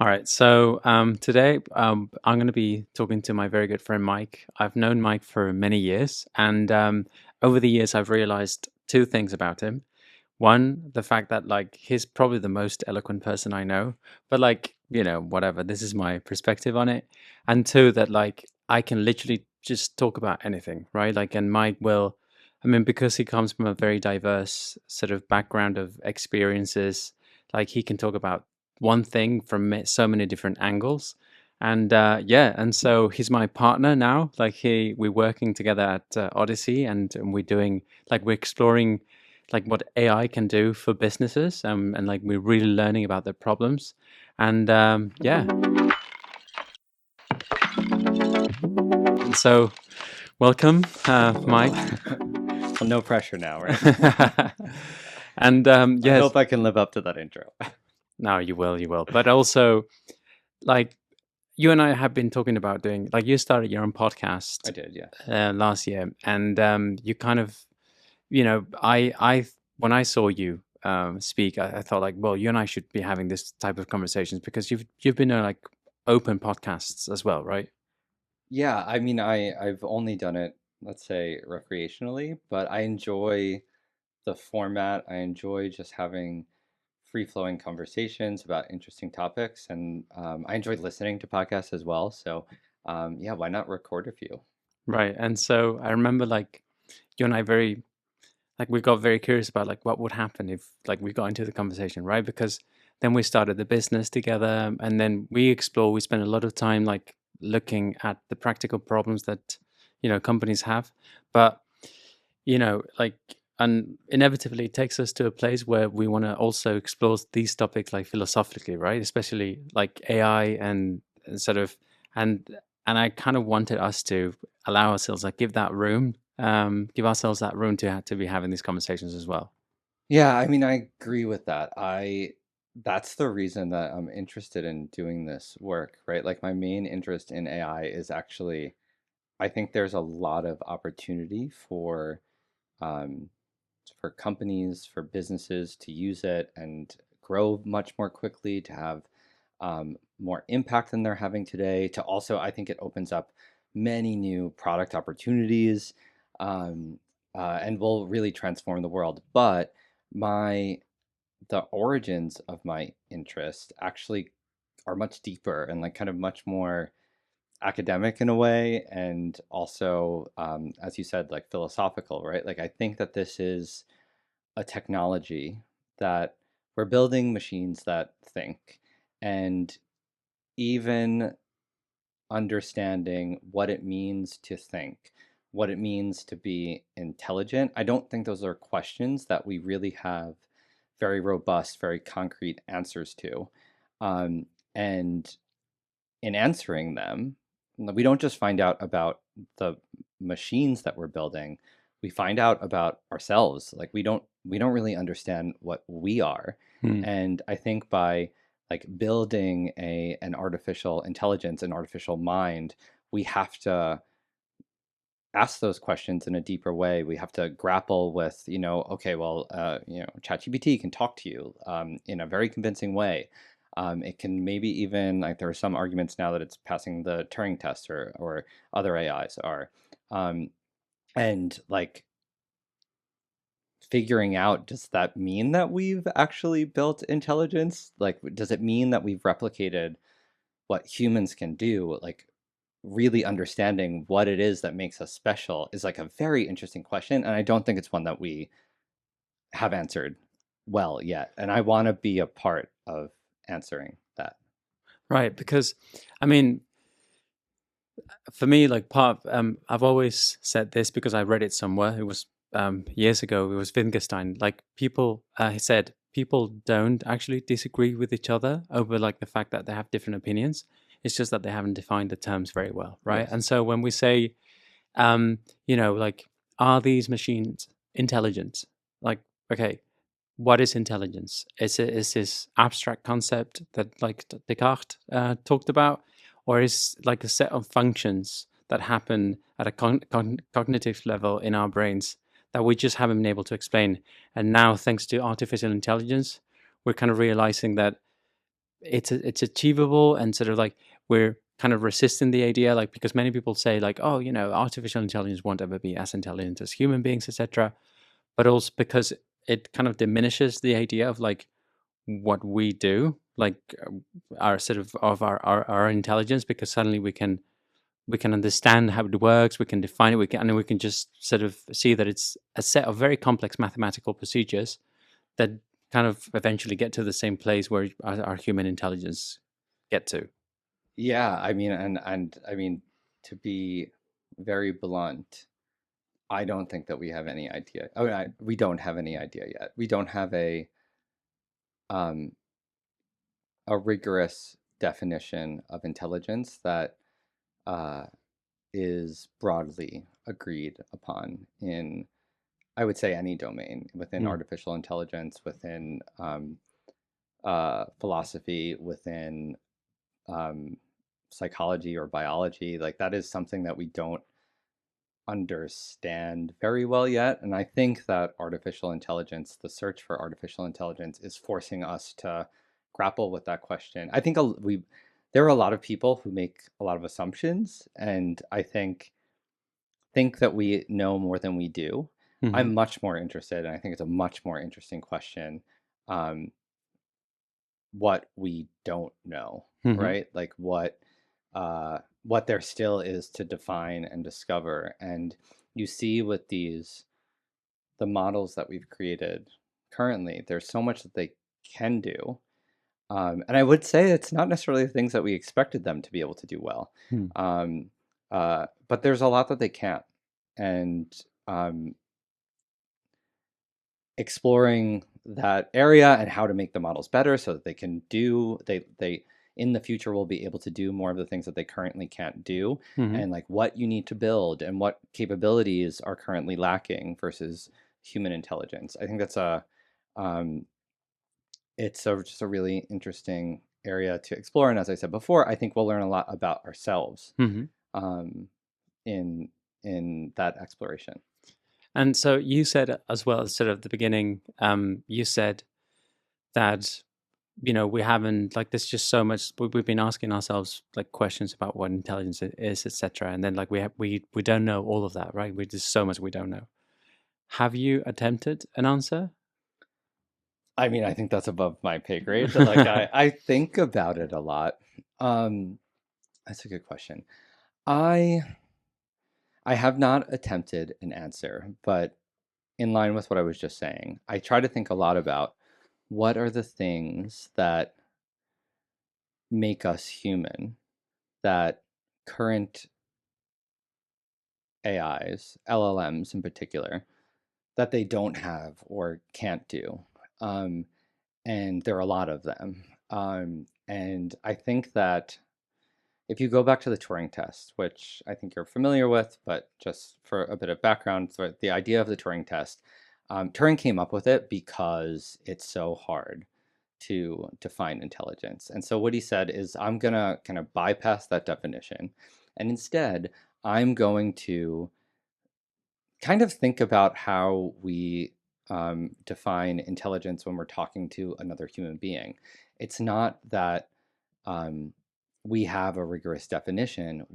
All right. So today I'm going to be talking to my very good friend Mike. I've known Mike for many years, and over the years I've realized two things about him. One, the fact that like he's probably the most eloquent person I know, but like whatever. This is my perspective on it. And two, that like I can literally just talk about anything, right? Like, and Mike will. I mean, because he comes from a very diverse sort of background of experiences, like he can talk about one thing from so many different angles. And yeah, and so he's my partner now. Like we're working together at Odyssey, and we're doing like we're exploring like what AI can do for businesses, and like we're really learning about their problems. And yeah, and so welcome, Mike. Well, no pressure now, right? And I yes, hope I can live up to that intro. no, you will. But also, like you and I have been talking about doing, like you started your own I podcast did, yeah. last year, and you kind of, I when I saw you speak, I thought like, well, you and I should be having this type of conversations because you've been doing like open podcasts as well, right? Yeah, I mean, I've only done it, let's say, recreationally, but I enjoy the format. I enjoy just having free-flowing conversations about interesting topics, and I enjoy listening to podcasts as well. So, yeah, why not record a few? Right. And so I remember like you and I very like we got very curious about like what would happen if like we got into the conversation, right? Because then we started the business together, and then we spent a lot of time like looking at the practical problems that companies have. But like, and inevitably it takes us to a place where we want to also explore these topics like philosophically, right? Especially like AI and sort of and and I kind of wanted us to allow ourselves like give ourselves that room to be having these conversations as well. Yeah, I mean, I agree with that. That's the reason that I'm interested in doing this work, right? Like my main interest in AI is actually I think there's a lot of opportunity um, for companies, for businesses to use it and grow much more quickly, to have more impact than they're having today. To also, I think it opens up many new product opportunities um, and will really transform the world. But my the origins of my interest actually are much deeper and like kind of much more academic in a way, and also, as you said, like philosophical, right? Like I think that this is a technology that we're building machines that think, and even understanding what it means to think, what it means to be intelligent. I don't think those are questions that we really have very robust, very concrete answers to. Um, and in answering them, we don't just find out about the machines that we're building, we find out about ourselves. Like we don't really understand what we are. Hmm. And I think by like building an artificial intelligence, an artificial mind, we have to ask those questions in a deeper way. We have to grapple with, okay, well, ChatGPT can talk to you in a very convincing way. It can maybe even like there are some arguments now that it's passing the Turing test, or other AIs are, um, and like figuring out, does that mean that we've actually built intelligence? Like, does it mean that we've replicated what humans can do? Like, really understanding what it is that makes us special is like a very interesting question, and I don't think it's one that we have answered well yet, and I want to be a part of answering that. Right, because I mean, for me, like I've always said this because I read it somewhere. It was years ago. It was Wittgenstein. Like people, he said people don't actually disagree with each other over like the fact that they have different opinions. It's just that they haven't defined the terms very well, right? Yes. And so when we say, like, are these machines intelligent? Like, okay, what is intelligence? Is this abstract concept that like Descartes talked about, or is like a set of functions that happen at a cognitive level in our brains that we just haven't been able to explain? And now, thanks to artificial intelligence, we're kind of realizing that it's achievable, and sort of like we're kind of resisting the idea, like because many people say like, oh, artificial intelligence won't ever be as intelligent as human beings, etc. But also because it kind of diminishes the idea of like what we do, like our sort of our intelligence, because suddenly we can understand how it works, we can define it, we can just sort of see that it's a set of very complex mathematical procedures that kind of eventually get to the same place where our human intelligence get to. Yeah, I mean, and I mean, to be very blunt, I don't think that we have any idea. Oh, we don't have any idea yet. We don't have um a rigorous definition of intelligence that uh is broadly agreed upon in, I would say, any domain within Mm. artificial intelligence, within philosophy, within um, psychology or biology. Like that is something that we don't understand very well yet. And I think that artificial intelligence, the search for artificial intelligence, is forcing us to grapple with that question. I think there are a lot of people who make a lot of assumptions, and I think that we know more than we do. Hmm. I'm much more interested, and I think it's a much more interesting question, um, what we don't know, Hmm. right? Like what there still is to define and discover. And you see with the models that we've created currently, there's so much that they can do. And I would say it's not necessarily the things that we expected them to be able to do well. Hmm. Um, but there's a lot that they can't. And exploring that area and how to make the models better so that they can do they in the future will be able to do more of the things that they currently can't do, Hmm. and like what you need to build and what capabilities are currently lacking versus human intelligence. I think that's a um, just a really interesting area to explore, and as I said before, I think we'll learn a lot about ourselves Hmm. um, in that exploration. And so you said as well, sort of the beginning, you said that we haven't, like, there's just so much we've been asking ourselves, like, questions about what intelligence is, etc., and then like we don't know all of that, right? We There's so much we don't know. Have you attempted an answer? I mean, I think that's above my pay grade. Like I think about it a lot. Um, that's a good question. I I have not attempted an answer, but in line with what I was just saying, I try to think a lot about what are the things that make us human that current AIs, LLMs in particular, that they don't have or can't do. Um, and there are a lot of them. And I think that if you go back to the Turing test, which I think you're familiar with, but just for a bit of background, so the idea of the Turing test, Turing came up with it because it's so hard to define intelligence. And so what he said is, I'm going to kind of bypass that definition. And instead, I'm going to kind of think about how we define intelligence when we're talking to another human being. It's not that um, we have a rigorous definition.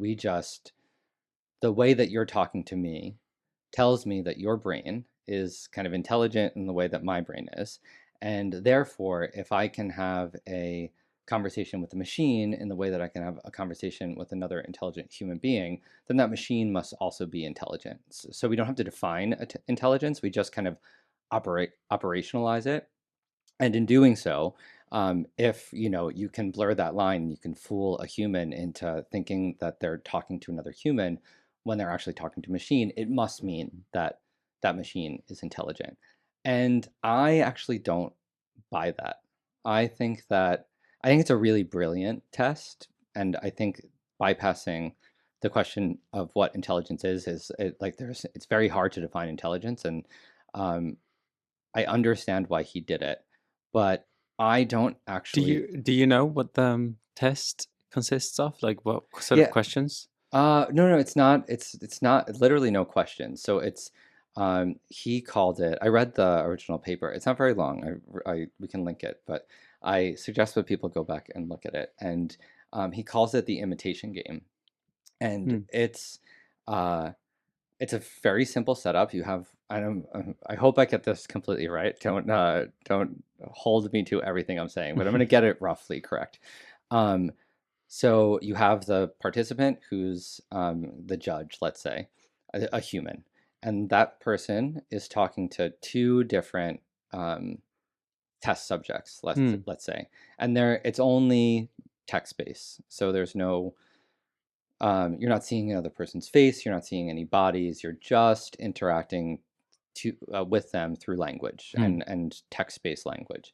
The way that you're talking to me tells me that your brain is kind of intelligent in the way that my brain is. And therefore, if I can have a conversation with a machine in the way that I can have a conversation with another intelligent human being, then that machine must also be intelligent. So we don't have to define intelligence, we just kind of operationalize it. And in doing so, if you can blur that line, you can fool a human into thinking that they're talking to another human when they're actually talking to a machine, it must mean that that machine is intelligent. And I actually don't buy that. I think that I think it's a really brilliant test, and I think bypassing the question of what intelligence like it's very hard to define intelligence, and um, I understand why he did it, but I don't Do actually. you know what the test consists of? Like, what sort of Yeah, questions? no, no, it's not. It's not literally no question. So it's he called it. I read the original paper. It's not very long. We can link it, but I suggest that people go back and look at it. And he calls it the imitation game. And Hmm. uh, it's a very simple setup. You have I hope I get this completely right. Don't hold me to everything I'm saying, but I'm going to get it roughly correct. Um, so you have the participant who's the judge, let's say, a human, and that person is talking to two different um, test subjects, Hmm. let's say, and it's only text based, so there's no you're not seeing another person's face, you're not seeing any bodies, you're just interacting with them through language Hmm. and text-based language.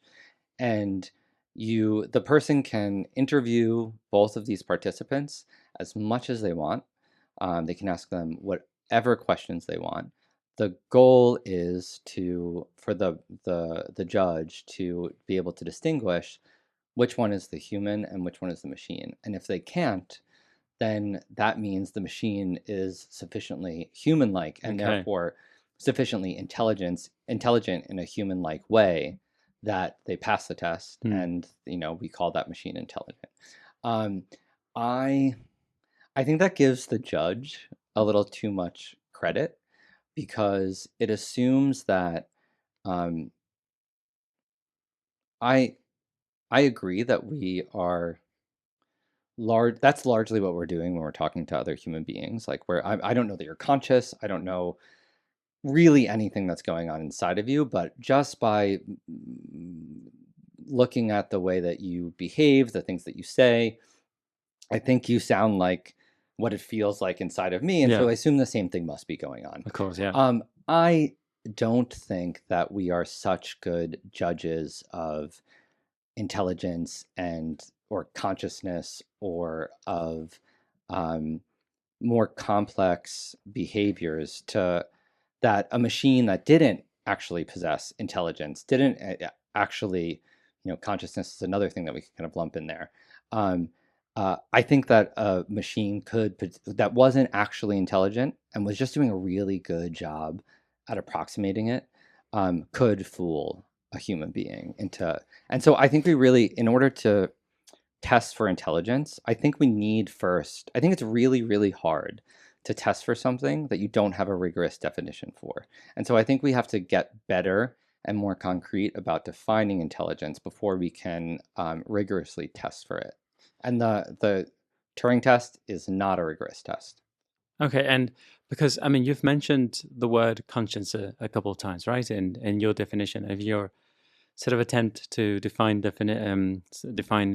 And the person can interview both of these participants as much as they want. They can ask them whatever questions they want. The goal is for the judge to be able to distinguish which one is the human and which one is the machine. And if they can't, then that means the machine is sufficiently human-like and Okay. therefore sufficiently intelligent in a human-like way that they pass the test, Hmm. and we call that machine intelligent. Um, I I think that gives the judge a little too much credit because it assumes that um, I I agree that we are that's largely what we're doing when we're talking to other human beings. Like where I don't know that you're conscious. I don't know really anything that's going on inside of you, but just by looking at the way that you behave, the things that you say, I think you sound like what it feels like inside of me. And Yeah. so I assume the same thing must be going on. Of course. Yeah. I don't think that we are such good judges of intelligence and or consciousness or of um, more complex behaviors to that a machine that didn't actually possess intelligence didn't actually consciousness is another thing that we can kind of lump in there. um, I think that a machine that wasn't actually intelligent and was just doing a really good job at approximating it could fool a human being into. And so I think we really, in order to test for intelligence, I think it's really, really hard to test for something that you don't have a rigorous definition for. And so I think we have to get better and more concrete about defining intelligence before we can rigorously test for it. And the Turing test is not a rigorous test. Okay. And because I mean, you've mentioned the word conscience a couple of times, right? In your definition of your sort of attempt to define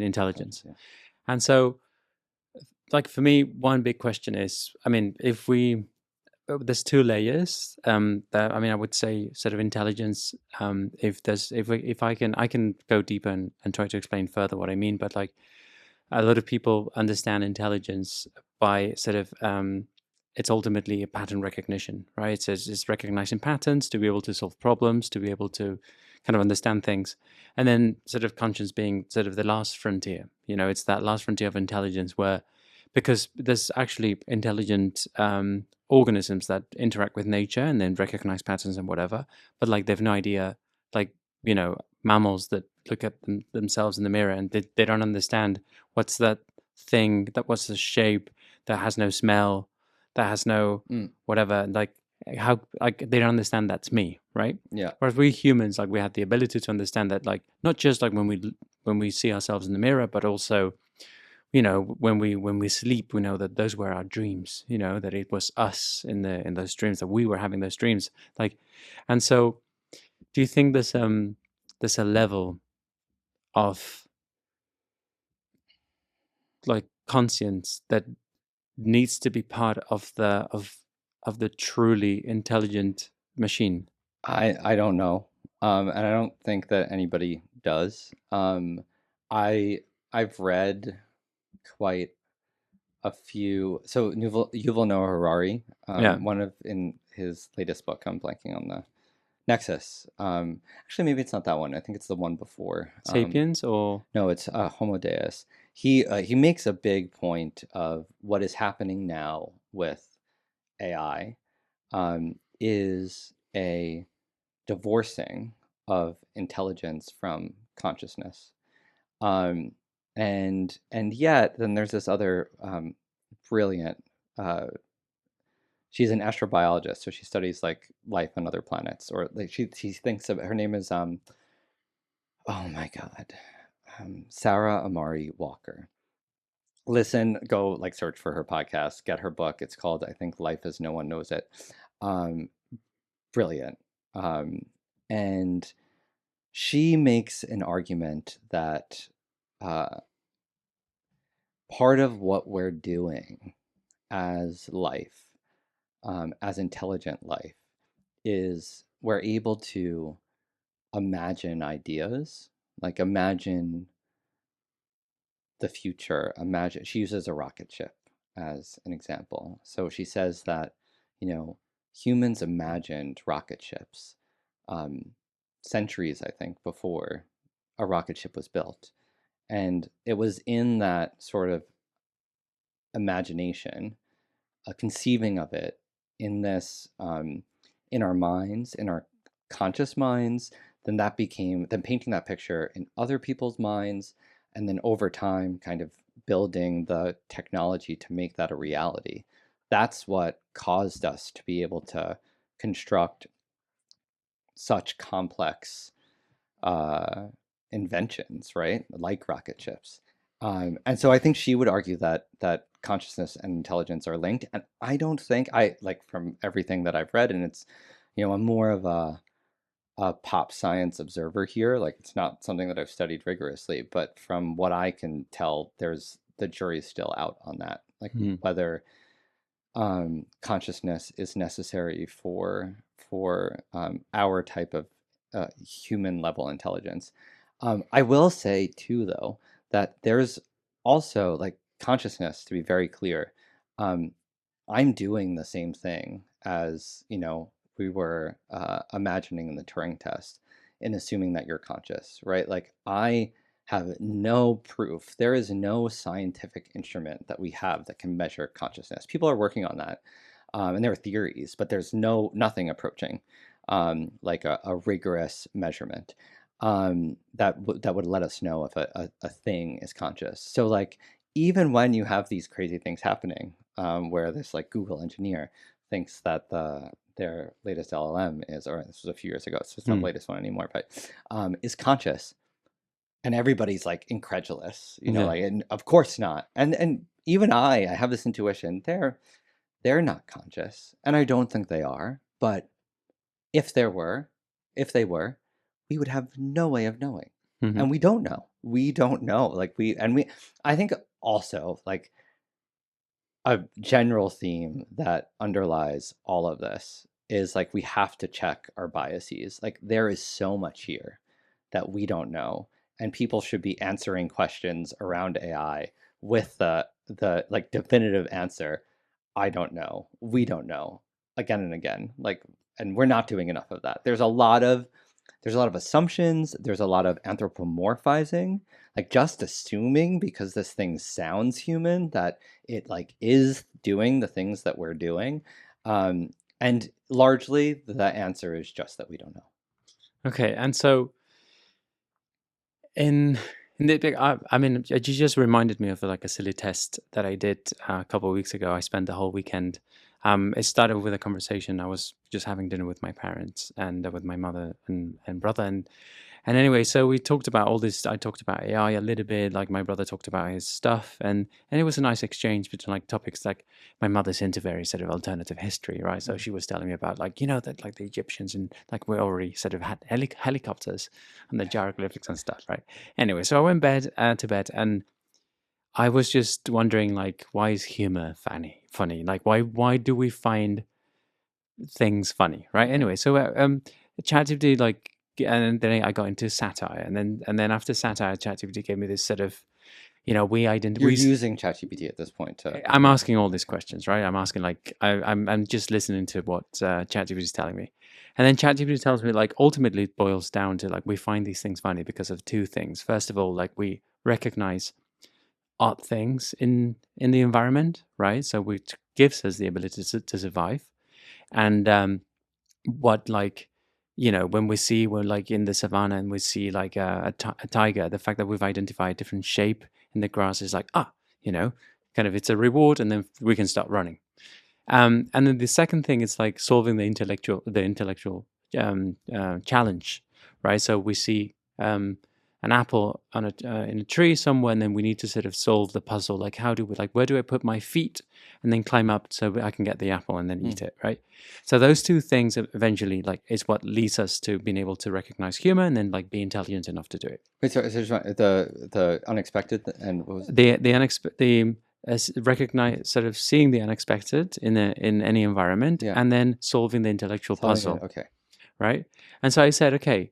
intelligence. Yeah. And so, like for me, one big question is, I mean, if we there's two layers. That I mean, I would say sort of intelligence. If I can go deeper and try to explain further what I mean, but like a lot of people understand intelligence by sort of it's ultimately a pattern recognition, right? So it's recognizing patterns to be able to solve problems, to be able to kind of understand things, and then sort of conscience being sort of the last frontier. It's that last frontier of intelligence where, because there's actually intelligent organisms that interact with nature and then recognize patterns and whatever, but like they've no idea, like mammals that look at themselves in the mirror and they don't understand what's that thing, what's the shape that has no smell, that has no Mm, whatever, like how, like they don't understand that's me, right? yeah. Whereas we humans, like we have the ability to understand that, like not just like when we see ourselves in the mirror, but also when we sleep, we know that those were our dreams, that it was us in those dreams, that we were having those dreams, like. And so do you think there's a level of like conscience that needs to be part of the truly intelligent machine? I don't know, and I don't think that anybody does. I I've read quite a few. So Yuval Noah Harari, Yeah. one of in his latest book, I'm blanking on the Nexus. Actually, maybe it's not that one. I think it's the one before. Sapiens or No, it's Homo Deus. He makes a big point of what is happening now with AI is a divorcing of intelligence from consciousness. Um, and yet then there's this other brilliant uh, she's an astrobiologist, so she studies like life on other planets, or like she thinks of her name is oh my God, Sarah Amari Walker. Listen, go like search for her podcast, get her book. It's called, I think, Life as No One Knows It. Um, Brilliant. Um, and she makes an argument that uh, part of what we're doing as life, as intelligent life, is we're able to imagine ideas, like imagine the future. Imagine, she uses a rocket ship as an example. So she says that, you know, humans imagined rocket ships um, centuries, I think, before a rocket ship was built. And it was in that sort of imagination, a conceiving of it in this, in our minds, in our conscious minds, then that became, then painting that picture in other people's minds, and then over time, kind of building the technology to make that a reality. That's what caused us to be able to construct such complex uh, inventions, right? Like rocket ships. And so I think she would argue that consciousness and intelligence are linked. And I don't think I like from everything that I've read, and it's, I'm more of a pop science observer here. Like it's not something that I've studied rigorously, but from what I can tell, there's the jury's still out on that. Like Hmm. whether consciousness is necessary for our type of human level intelligence. I will say too, though, that there's also like consciousness. To be very clear, um, I'm doing the same thing as we were imagining in the Turing test, in assuming that you're conscious, right? Like I have no proof. There is no scientific instrument that we have that can measure consciousness. People are working on that, and there are theories, but there's nothing approaching like a rigorous measurement that would let us know if a thing is conscious. So like even when you have these crazy things happening, where this like Google engineer thinks that their latest LLM is, or this was a few years ago, so it's not the Hmm. latest one anymore, but is conscious, and everybody's like incredulous, Yeah. like, and of course not. And even I have this intuition, they're not conscious, and I don't think they are. But if there were, if they were, we would have no way of knowing, Hmm. and we don't know. We don't know. Like I think also like a general theme that underlies all of this is like we have to check our biases. Like there is so much here that we don't know, and people should be answering questions around AI with the like definitive answer. I don't know. We don't know, again and again. Like, and we're not doing enough of that. There's a lot of assumptions. There's a lot of anthropomorphizing, like just assuming because this thing sounds human that it like is doing the things that we're doing. And largely the answer is just that we don't know. Okay, and so in I mean, you just reminded me of like a silly test that I did a couple of weeks ago. I spent the whole weekend. It started with a conversation. I was just having dinner with my parents and with my mother and brother, and anyway, so we talked about all this. I talked about AI a little bit, like my brother talked about his stuff, and it was a nice exchange between like topics. Like my mother's into very sort of alternative history, right? So Mm. she was telling me about like that like the Egyptians and like we already sort of had helicopters and the hieroglyphics and stuff, right? Anyway, so I went to bed, and I was just wondering like why is humor funny? Funny, like why do we find things funny, right? Anyway, so ChatGPT like, and then I got into satire, and then after satire, ChatGPT gave me this sort of, we You're identify. using ChatGPT at this point to, I'm asking all these questions, right? I'm asking like I'm just listening to what ChatGPT is telling me, and then ChatGPT tells me like ultimately it boils down to like we find these things funny because of two things. First of all, like we recognize odd things in the environment, right? So which gives us the ability to survive, and what like when we're like in the savannah and we see like a tiger, the fact that we've identified a different shape in the grass is like, kind of it's a reward, and then we can start running. And then the second thing is like solving the intellectual challenge, right? So we see an apple on in a tree somewhere, and then we need to sort of solve the puzzle. Like, where do I put my feet, and then climb up so I can get the apple and then eat it, right? So those two things eventually like is what leads us to being able to recognize humor and then like be intelligent enough to do it. Wait, so the unexpected and what was The unexpected, recognize, sort of seeing the unexpected in any environment, Yeah. and then solving the intellectual Solving it, puzzle, okay. right? And so I said, okay,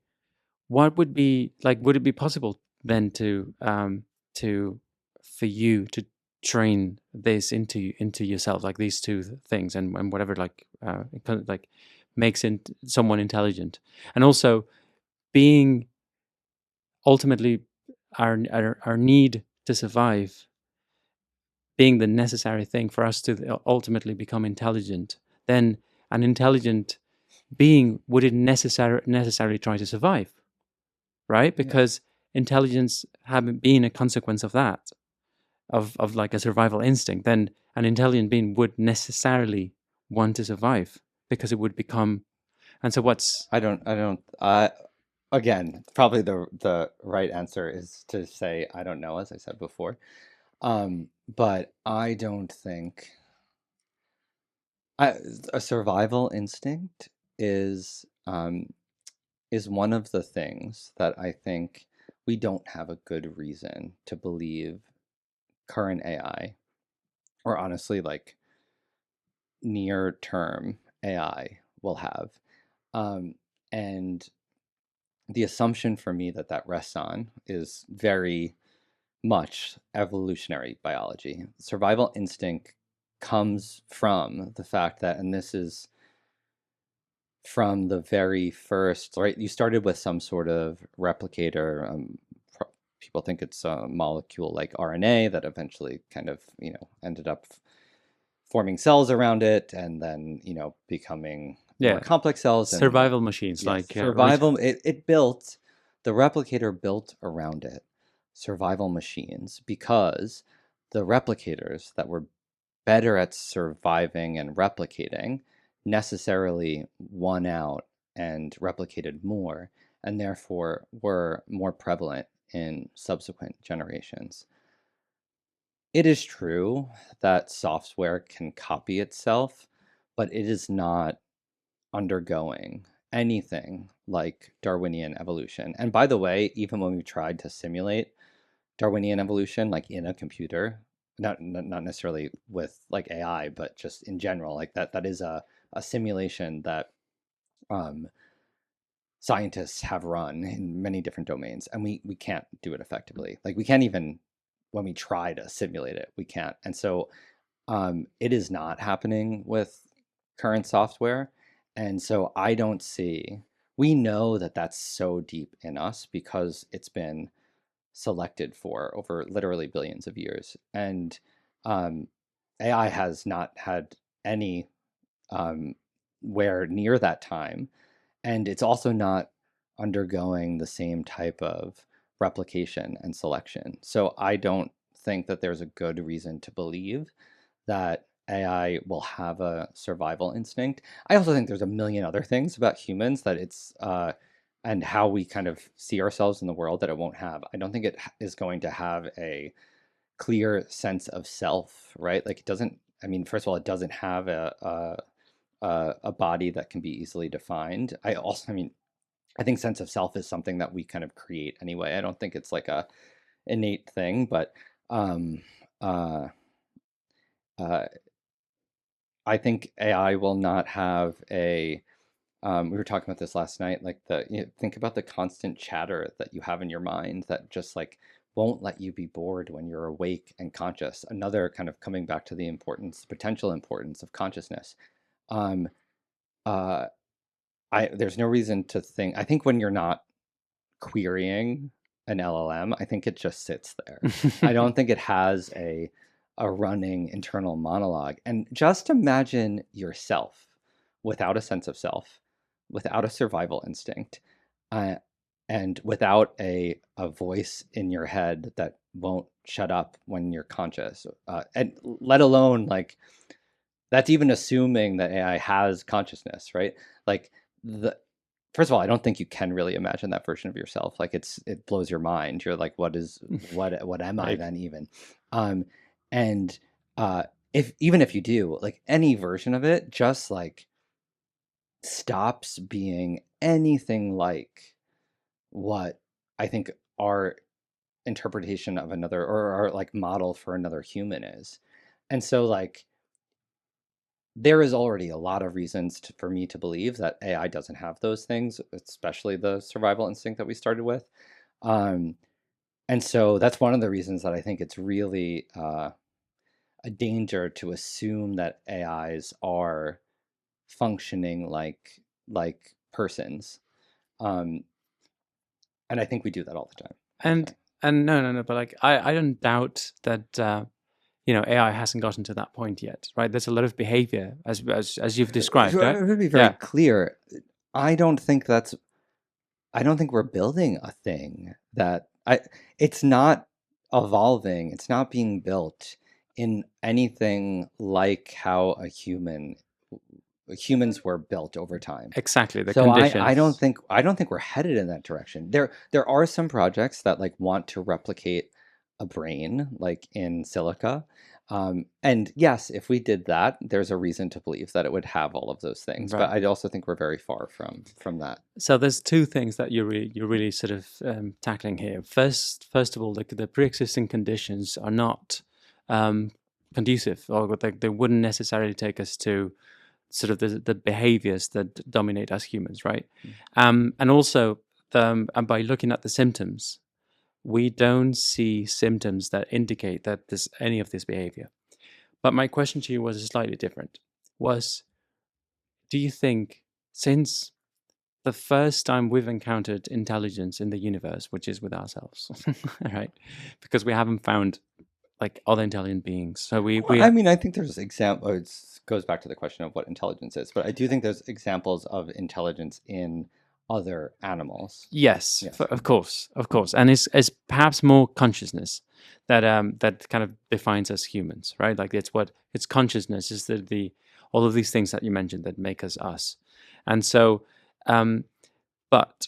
what would be like? Would it be possible then for you to train this into yourself, like these two things, and whatever like kind of like makes someone intelligent, and also being ultimately our need to survive being the necessary thing for us to ultimately become intelligent, then an intelligent being wouldn't necessarily try to survive, right? Yeah. Because intelligence having been a consequence of that, of like a survival instinct, then an intelligent being would necessarily want to survive because it would become. And so what's Again, probably the right answer is to say I don't know, as I said before. But I don't think a survival instinct is one of the things that I think we don't have a good reason to believe current AI, or honestly like near term AI, will have. Um, and the assumption for me that that rests on is very much evolutionary biology. Survival instinct comes from the fact that, and this is from the very first, right? You started with some sort of replicator. People think it's a molecule like RNA that eventually kind of, ended up forming cells around it, and then, becoming more complex cells. And survival machines, yes, like survival. It built, the replicator built around it survival machines because the replicators that were better at surviving and replicating necessarily won out and replicated more, and therefore were more prevalent in subsequent generations. It is true that software can copy itself, but it is not undergoing anything like Darwinian evolution. And by the way, even when we tried to simulate Darwinian evolution, like in a computer, not necessarily with like AI, but just in general, like that is a simulation that um, scientists have run in many different domains, and we can't do it effectively. Like we can't even, when we try to simulate it, we can't. And so it is not happening with current software. And so I don't see, we know that that's so deep in us because it's been selected for over literally billions of years. And um, AI has not had any um, where near that time. And it's also not undergoing the same type of replication and selection. So I don't think that there's a good reason to believe that AI will have a survival instinct. I also think there's a million other things about humans that and how we kind of see ourselves in the world that it won't have. I don't think it is going to have a clear sense of self, right? Like it doesn't, I mean, first of all, it doesn't have a body that can be easily defined. I mean, I think sense of self is something that we kind of create anyway. I don't think it's like a innate thing, but um, uh, uh, I think AI will not have a. We were talking about this last night. Like think about the constant chatter that you have in your mind that just like won't let you be bored when you're awake and conscious. Another kind of coming back to the importance, potential importance of consciousness. Um, uh, there's no reason to think. I think when you're not querying an LLM, I think it just sits there. I don't think it has a running internal monologue. And just imagine yourself without a sense of self, without a survival instinct, uh, and without a voice in your head that won't shut up when you're conscious, and let alone like that's even assuming that AI has consciousness, right? Like the first of all, I don't think you can really imagine that version of yourself. Like it blows your mind. You're like, what am I Right. then even? Um, and if even if you do, like any version of it, just like stops being anything like what I think our interpretation of another or our like model for another human is. And so like there is already a lot of reasons for me to believe that AI doesn't have those things, especially the survival instinct that we started with. Um, and so that's one of the reasons that I think it's really a danger to assume that AIs are functioning like persons. Um, and I think we do that all the time, And actually. no, but like I don't doubt that AI hasn't gotten to that point yet, right? There's a lot of behavior as you've described, right? To be very Yeah, clear, I don't think that's I don't think we're building a thing that it's not evolving, it's not being built in anything like how humans were built over time. exactly. The So conditions. I don't think we're headed in that direction. There are some projects that like want to replicate a brain like in silica. And yes, if we did that, there's a reason to believe that it would have all of those things. But Right. I also think we're very far from that. So there's two things that you're really sort of tackling here. First of all, the pre-existing conditions are not um, conducive, or they wouldn't necessarily take us to sort of the behaviors that dominate us humans, right? Mm. And also, and by looking at the symptoms, we don't see symptoms that indicate that there's any of this behavior. But my question to you was slightly different. Was, do you think, since the first time we've encountered intelligence in the universe, which is with ourselves, right? Because we haven't found like other intelligent beings. So Well, I mean, I think there's example. It goes back to the question of what intelligence is, but I do think there's examples of intelligence in other animals. yes, Yes. of course, and it's perhaps more consciousness that kind of defines us humans, right? Like it's consciousness is the all of these things that you mentioned that make us, and so, um, but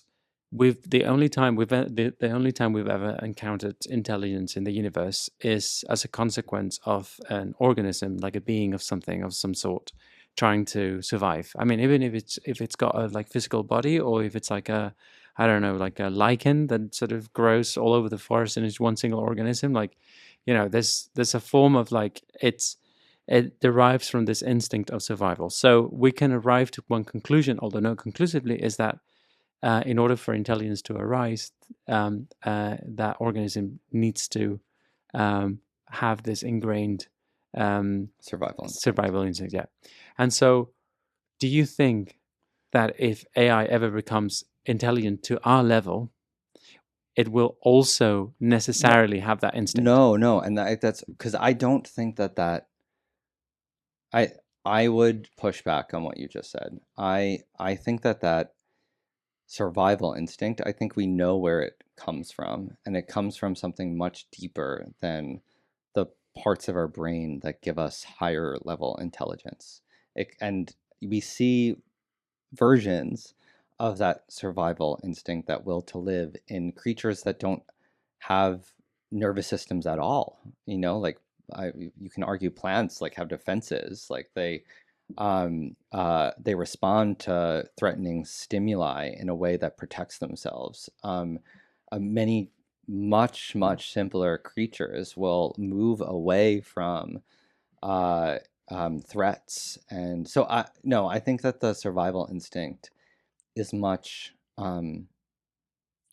the only time we've ever encountered intelligence in the universe is as a consequence of an organism, like a being of something of some sort, trying to survive. I mean, even if it's got a like physical body, or if it's like a, I don't know, like a lichen that sort of grows all over the forest and is one single organism, like, there's a form of like it derives from this instinct of survival. So we can arrive to one conclusion, although not conclusively, is that in order for intelligence to arise, that organism needs to have this ingrained Survival instinct. survival instinct. Yeah. And so, do you think that if AI ever becomes intelligent to our level, it will also No, necessarily have that instinct? no, and that's because I don't think I I would push back on what you just said. I think that survival instinct, I think we know where it comes from, and it comes from something much deeper than the parts of our brain that give us higher level intelligence. And we see versions of that survival instinct, that will to live, in creatures that don't have nervous systems at all. Like you can argue plants like have defenses, like they respond to threatening stimuli in a way that protects themselves. Many much simpler creatures will move away from uh, threats, and so I no, I think that the survival instinct is much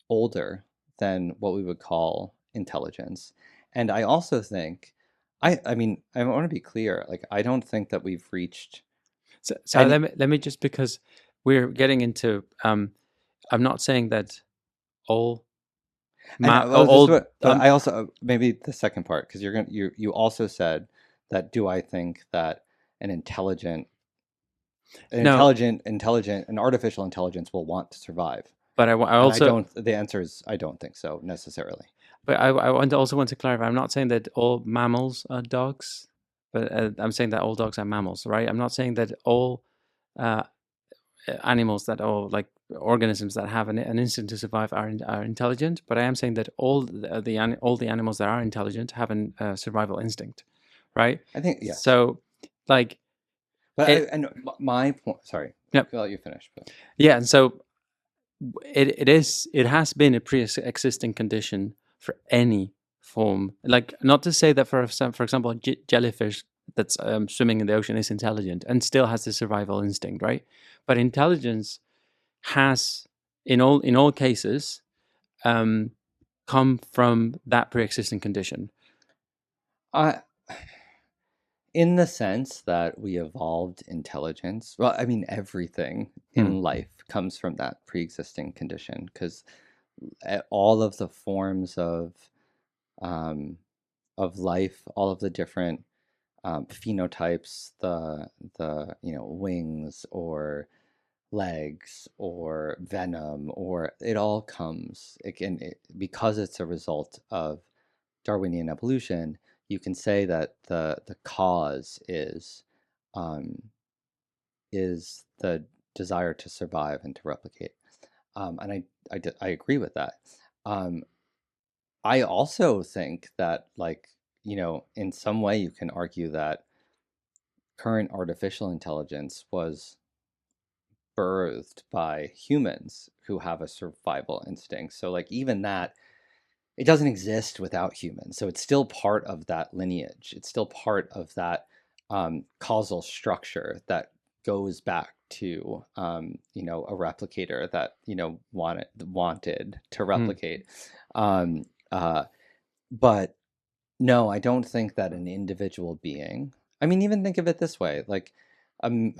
older than what we would call intelligence. And I also think, I mean, I want to be clear, like I don't think that we've reached So any. let me just, because we're getting into I'm not saying that all And this is all what I also maybe the second part, because you also said that, do I think that an intelligent An No, an artificial intelligence will want to survive. but I And I also, don't, the answer is I don't think so necessarily. but also want to clarify. I'm not saying that all mammals are dogs, but I'm saying that all dogs are mammals, right? I'm not saying that all uh, animals that are like organisms that have an instinct to survive are intelligent. But I am saying that all the animals that are intelligent have a survival instinct, right? I think yes. So, like But it, and my point, sorry, yeah, I'll let you finish. But yeah. And so it has been a pre-existing condition for any form. Like, not to say that for example, a jellyfish that's swimming in the ocean is intelligent and still has the survival instinct, right? But intelligence has, in all cases, um, come from that pre-existing condition. I, in the sense that we evolved intelligence, well, I mean, everything Hmm. in life comes from that pre-existing condition because all of the forms um, of life, all of the different phenotypes, the wings or legs or venom, or it all comes because it's a result of Darwinian evolution. You can say that the cause um, is the desire to survive and to replicate. And I agree with that. Um, I also think that, like, in some way you can argue that current artificial intelligence was birthed by humans who have a survival instinct. So, like, even that, it doesn't exist without humans. So it's still part of that lineage. It's still part of that causal structure that goes back to a replicator that wanted to Hmm. replicate. Um, uh, but no, I don't think that an individual being. I mean, even think of it this way, like, um,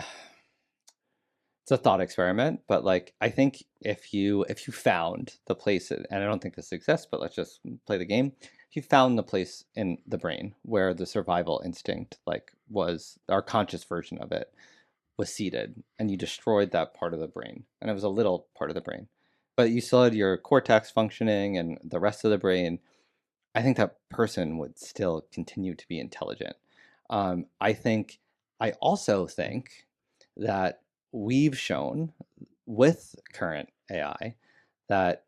it's a thought experiment, but, like, I think if you found the place, and I don't think this exists, but let's just play the game. If you found the place in the brain where the survival instinct, like, was our conscious version of it, was seated, and you destroyed that part of the brain, and it was a little part of the brain, but you still had your cortex functioning and the rest of the brain, I think that person would still continue to be intelligent. I also think that we've shown with current AI that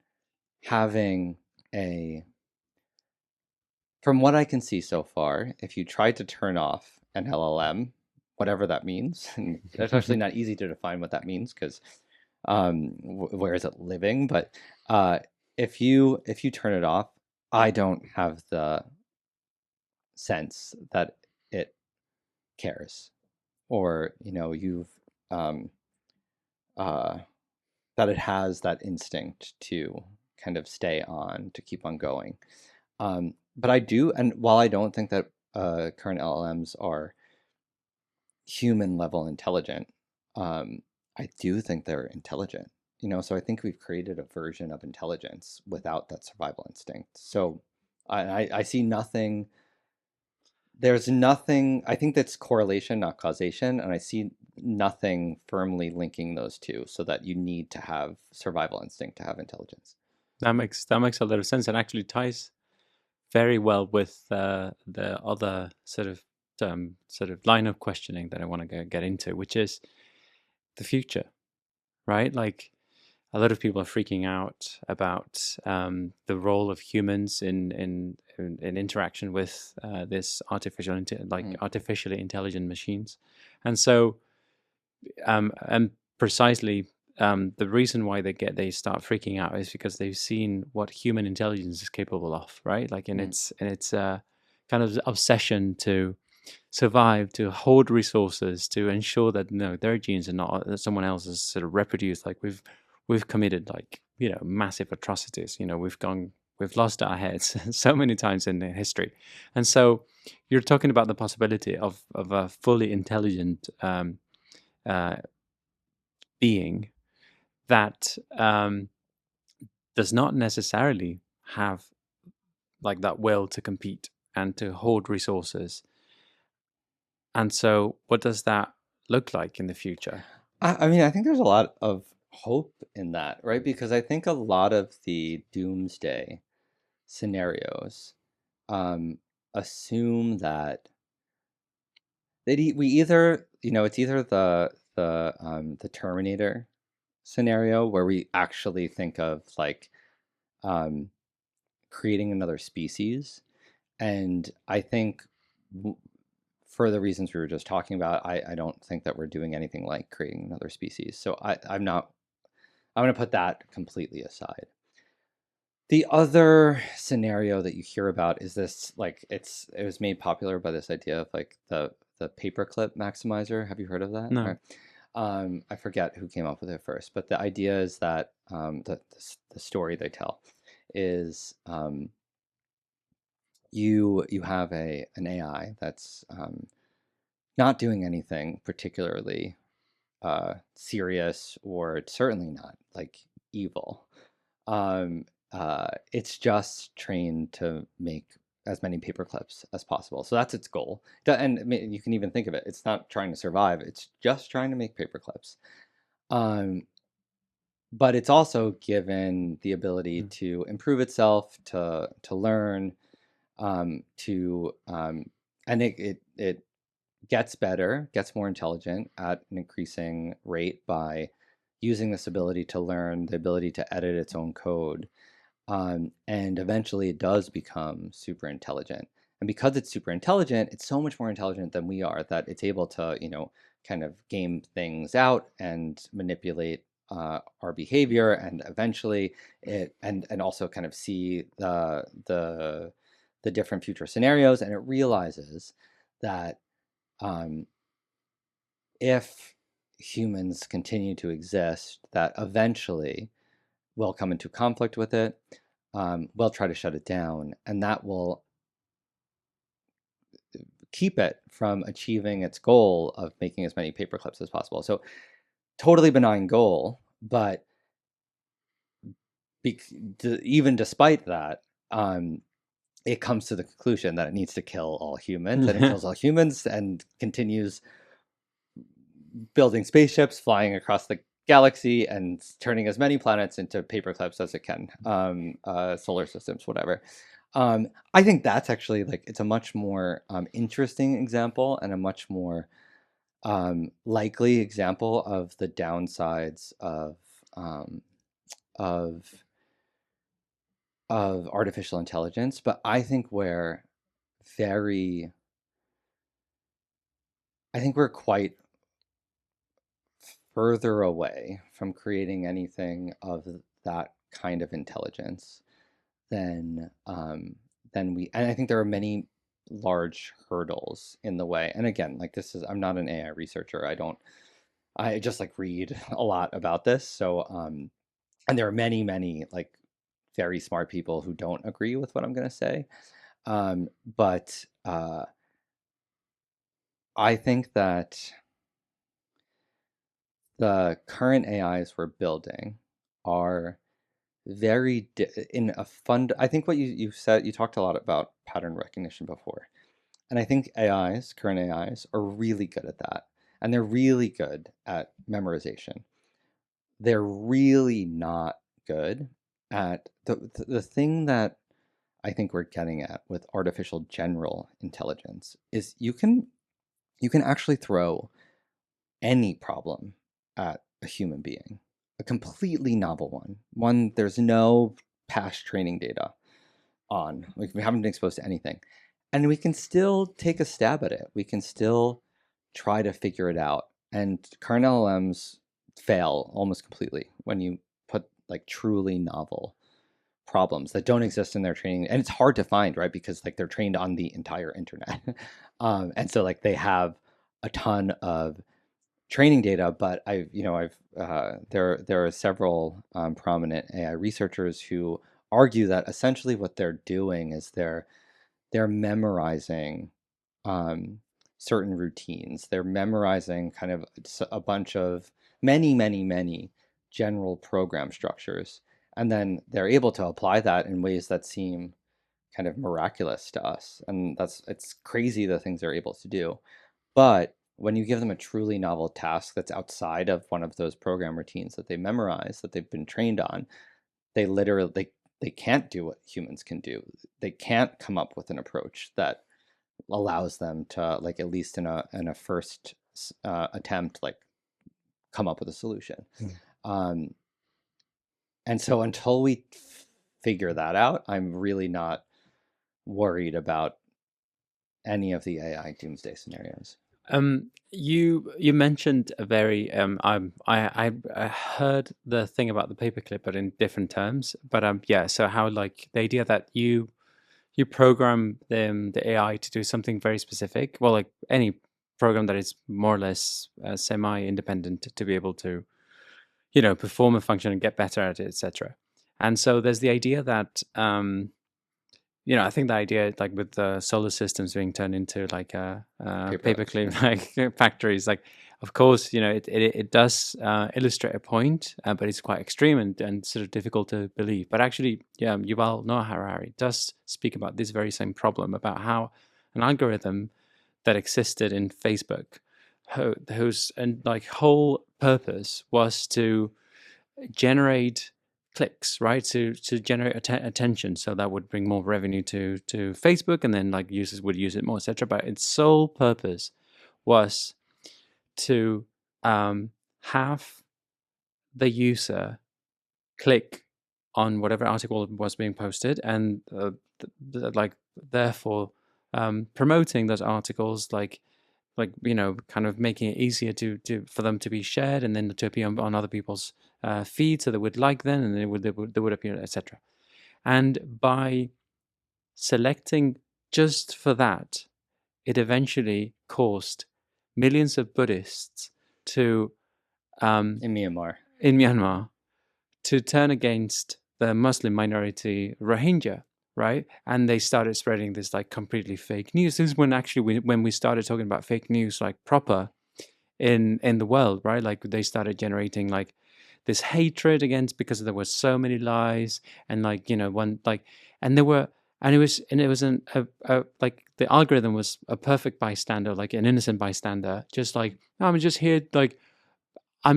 having a, from what I can see so far, if you try to turn off an LLM, whatever that means, and it's actually not easy to define what that means because where is it living? But uh, if you turn it off, I don't have the sense that it cares, or you've um, uh, that it has that instinct to kind of stay on, to keep on going. But I do, and while I don't think that current LLMs are human level intelligent, um, I do think they're intelligent. So I think we've created a version of intelligence without that survival instinct. So I see nothing. There's nothing, I think that's correlation, not causation, and I see nothing firmly linking those two, so that you need to have survival instinct to have intelligence. That makes a lot of sense and actually ties very well with the other sort of line of questioning that I want to get into, which is the future, right? Like, a lot of people are freaking out about the role of humans in interaction with this Mm. artificially intelligent machines, and so and precisely the reason why they start freaking out is because they've seen what human intelligence is capable of, right? Like, in Mm. its kind of obsession to survive, to hoard resources, to ensure that no, their genes are not that someone else's sort of reproduced. Like, we've committed, like, massive atrocities. We've lost our heads so many times in history, and so you're talking about the possibility of a fully intelligent uh, being that does not necessarily have like that will to compete and to hoard resources. And so, what does that look like in the future? I mean, I think there's a lot of hope in that, right? Because I think a lot of the doomsday scenarios um, assume that we either, it's either the Terminator scenario where we actually think of like um, creating another species. And I think for the reasons we were just talking about, I don't think that we're doing anything like creating another species. So I'm going to put that completely aside. The other scenario that you hear about is this, like it was made popular by this idea of like the paperclip maximizer. Have you heard of that? No. Or, I forget who came up with it first, but the idea is that the story they tell is you have an AI that's not doing anything particularly serious, or it's certainly not like evil. It's just trained to make as many paper clips as possible. So that's its goal. And I mean, you can even think of it. It's not trying to survive. It's just trying to make paper clips. Um, but it's also given the ability Mm. to improve itself, to learn, and it gets better, gets more intelligent at an increasing rate by using this ability to learn, the ability to edit its own code. And eventually it does become super intelligent. And because it's super intelligent, it's so much more intelligent than we are that it's able to, kind of game things out and manipulate our behavior, and eventually and also kind of see the different future scenarios, and it realizes that um, if humans continue to exist, that eventually we'll come into conflict with it. We'll try to shut it down, and that will keep it from achieving its goal of making as many paper clips as possible. So, totally benign goal, but be, even despite that, it comes to the conclusion that it needs to kill all humans, and it kills all humans and continues building spaceships, flying across the galaxy, and turning as many planets into paper clips as it can, solar systems, whatever. I think that's actually like it's a much more interesting example, and a much more likely example of the downsides um, of of artificial intelligence. But very, I think we're quite further away from creating anything of that kind of intelligence than and I think there are many large hurdles in the way. And again, like I'm not an AI researcher. I just like read a lot about this. So and there are many like very smart people who don't agree with what I'm going to say. But I think that the current AIs we're building are in a fund. I think what you said, you talked a lot about pattern recognition before. And I think current AIs, are really good at that. And they're really good at memorization. They're really not good at the thing that I think we're getting at with artificial general intelligence is you can actually throw any problem at a human being, a completely novel one there's no past training data on. Like we haven't been exposed to anything. And we can still take a stab at it. We can still try to figure it out. And current LLMs fail almost completely when you put like truly novel problems that don't exist in their training. And it's hard to find, right? Because like they're trained on the entire internet. And so like they have a ton of training data, but there are several prominent AI researchers who argue that essentially what they're doing is they're memorizing certain routines. They're memorizing kind of a bunch of many general program structures, and then they're able to apply that in ways that seem kind of miraculous to us. And it's crazy the things they're able to do. But when you give them a truly novel task that's outside of one of those program routines that they memorize, that they've been trained on, they literally they can't do what humans can do. They can't come up with an approach that allows them to, like, at least in a first attempt, like, come up with a solution. Mm. Um, and so until we figure that out, I'm really not worried about any of the AI doomsday scenarios. You mentioned a very I heard the thing about the paperclip, but in different terms. But yeah, so how like the idea that you program the AI to do something very specific. Well, like any program that is more or less semi-independent to be able to, perform a function and get better at it, etc. And so there's the idea that I think the idea, like with the solar systems being turned into like a paperclip like factories, like of course, it does illustrate a point, but it's quite extreme and sort of difficult to believe. But actually, yeah, Yuval Noah Harari does speak about this very same problem about how an algorithm that existed in Facebook, whose and like whole purpose was to generate clicks, right? To generate attention, so that would bring more revenue to Facebook, and then like users would use it more, etc. But its sole purpose was to have the user click on whatever article was being posted, and like therefore promoting those articles, like kind of making it easier to for them to be shared and then to appear on other people's feed, so they would like them and they would appear, etc. And by selecting just for that, it eventually caused millions of Buddhists to In Myanmar. in Myanmar to turn against the Muslim minority Rohingya, right? And they started spreading this like completely fake news. This is when actually when we started talking about fake news like proper in the world, right? Like they started generating like this hatred against, because there were so many lies, and like one like and there were and it was like the algorithm was a perfect bystander, like an innocent bystander, just like, "Oh, I'm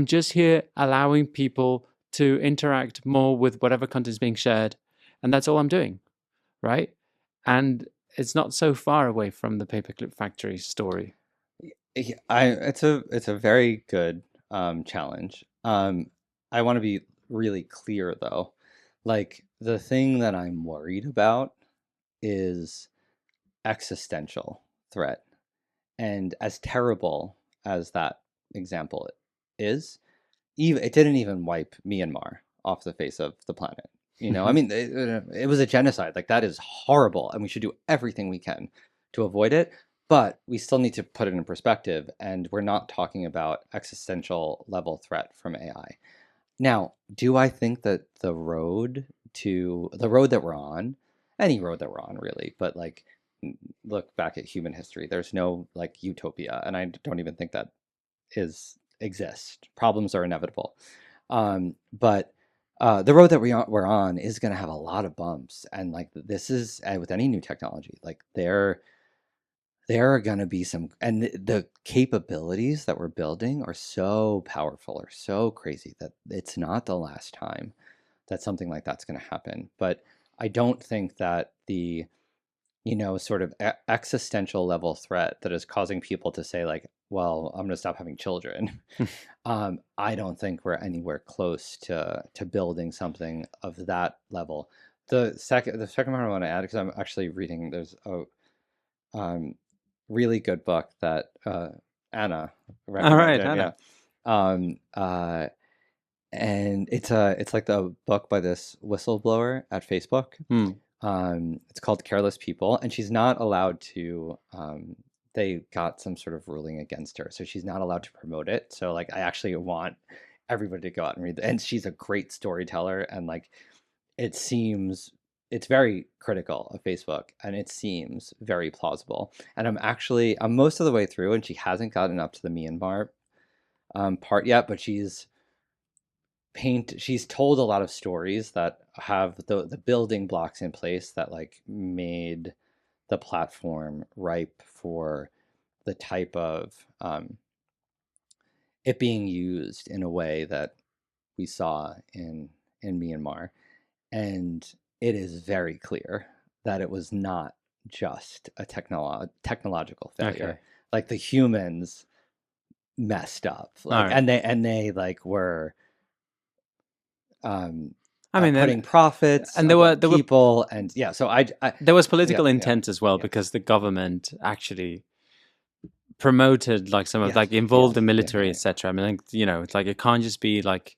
just here allowing people to interact more with whatever content is being shared, and that's all I'm doing," right? And it's not so far away from the paperclip factory story. It's a very good challenge. I want to be really clear though. Like, the thing that I'm worried about is existential threat. And as terrible as that example is, even it didn't even wipe Myanmar off the face of the planet. I mean, it was a genocide. Like, that is horrible, and we should do everything we can to avoid it. But we still need to put it in perspective, and we're not talking about existential level threat from AI. Now, do I think that the road that we're on, any road that we're on really, but like, look back at human history, there's no like utopia, and I don't even think that is exist. Problems are inevitable. But the road that we're on is going to have a lot of bumps, and like, this is with any new technology, like there are going to be some, and the capabilities that we're building are so powerful or so crazy that it's not the last time that something like that's going to happen. But I don't think that the sort of existential level threat that is causing people to say, like, well, I'm going to stop having children. I don't think we're anywhere close to building something of that level. The second part I want to add, because I'm actually reading, there's a um, really good book that Anna All right, recommended. Yeah. Anna. Um, uh, and it's like the book by this whistleblower at Facebook. Hmm. It's called Careless People, and she's not allowed to. They got some sort of ruling against her, so she's not allowed to promote it. So, like, I actually want everybody to go out and read it. And she's a great storyteller, and like, it seems it's very critical of Facebook, and it seems very plausible. And I'm most of the way through, and she hasn't gotten up to the Myanmar part yet, but she's told a lot of stories that have the building blocks in place that like made the platform ripe for the type of it being used in a way that we saw in Myanmar, and it is very clear that it was not just a technological failure. Okay. Like the humans messed up, All like right. and they like were um I mean, putting profits and above there were people, and yeah, so I there was yeah, political yeah, intent as well yeah, because the government actually promoted like some of yes, like involved the yes, yeah, military, yeah, etc. I mean, like, it's like it can't just be like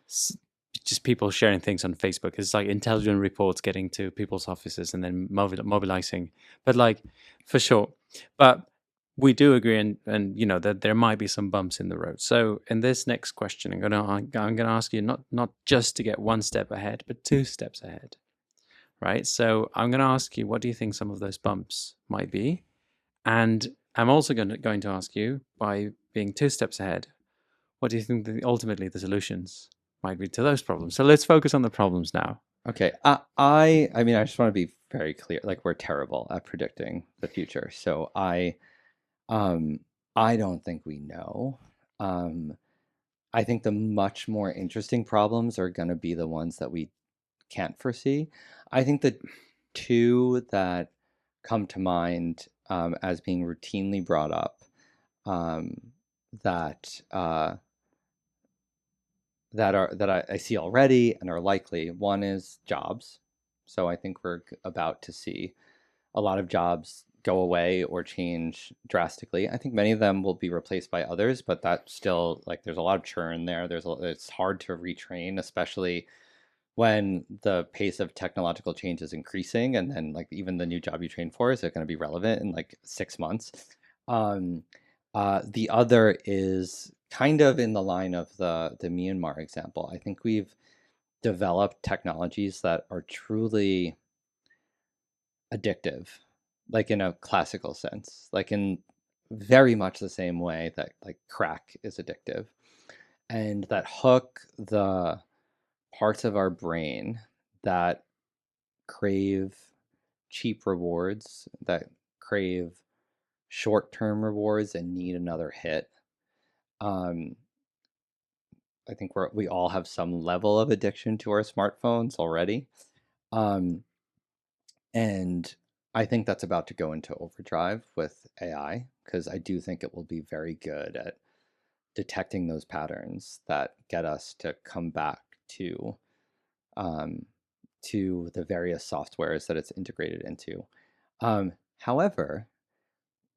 s- just people sharing things on Facebook. It's like intelligent reports getting to people's offices and then mobilizing. But like for sure, but we do agree, and that there might be some bumps in the road. So in this next question, I'm gonna ask you not just to get one step ahead, but two steps ahead, right? So I'm gonna ask you, what do you think some of those bumps might be? And I'm also going to ask you, by being two steps ahead, what do you think ultimately the solutions might be to those problems? So let's focus on the problems now. okay. I mean, I just want to be very clear. Like, we're terrible at predicting the future, so um I don't think we know. Um, I think the much more interesting problems are going to be the ones that we can't foresee. I think the two that come to mind as being routinely brought up, um, that I see already and are likely. One is jobs. So I think we're about to see a lot of jobs go away or change drastically. I think many of them will be replaced by others, but that still, like, there's a lot of churn there. It's hard to retrain, especially when the pace of technological change is increasing, and then like even the new job you train for, is it going to be relevant in like 6 months? Um, the other is kind of in the line of the Myanmar example. I think we've developed technologies that are truly addictive, like in a classical sense, like in very much the same way that like crack is addictive, and that hook the parts of our brain that crave cheap rewards, that crave short-term rewards and need another hit. Um, I think we all have some level of addiction to our smartphones already. Um, and I think that's about to go into overdrive with AI, because I do think it will be very good at detecting those patterns that get us to come back um, to the various softwares that it's integrated into. However,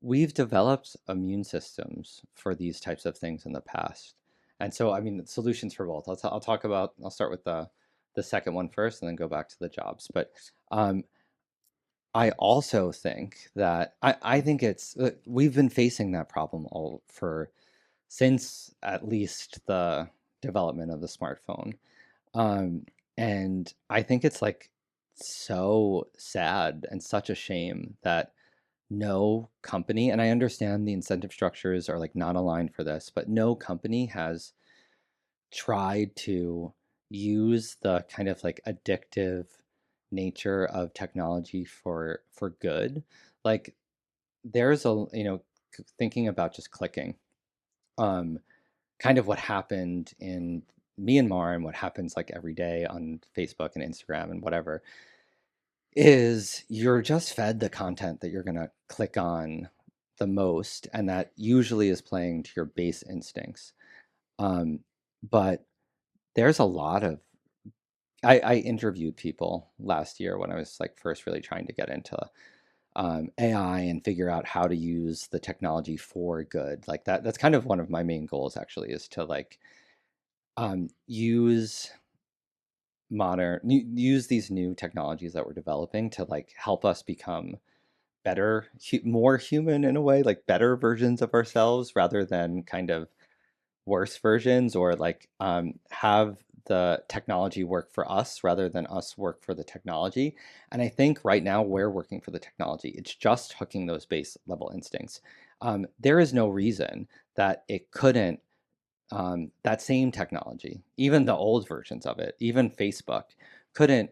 we've developed immune systems for these types of things in the past. And so, I mean, solutions for both. I'll start with the second one first and then go back to the jobs. But um, I also think that I think we've been facing that problem all for since at least the development of the smartphone. Um, and I think it's like so sad and such a shame that no company, and I understand the incentive structures are like not aligned for this, but no company has tried to use the kind of like addictive nature of technology for good. Like there's thinking about just clicking, um, kind of what happened in Myanmar and what happens like every day on Facebook and Instagram and whatever, is you're just fed the content that you're going to click on the most, and that usually is playing to your base instincts. Um, but there's a lot of I interviewed people last year when I was like first really trying to get into AI and figure out how to use the technology for good. Like that's kind of one of my main goals actually, is to like use use these new technologies that we're developing to like help us become better, more human in a way, like better versions of ourselves rather than kind of worse versions, or like have the technology work for us rather than us work for the technology. And I think right now we're working for the technology. It's just hooking those base level instincts. There is no reason that it couldn't, that same technology, even the old versions of it, even Facebook, couldn't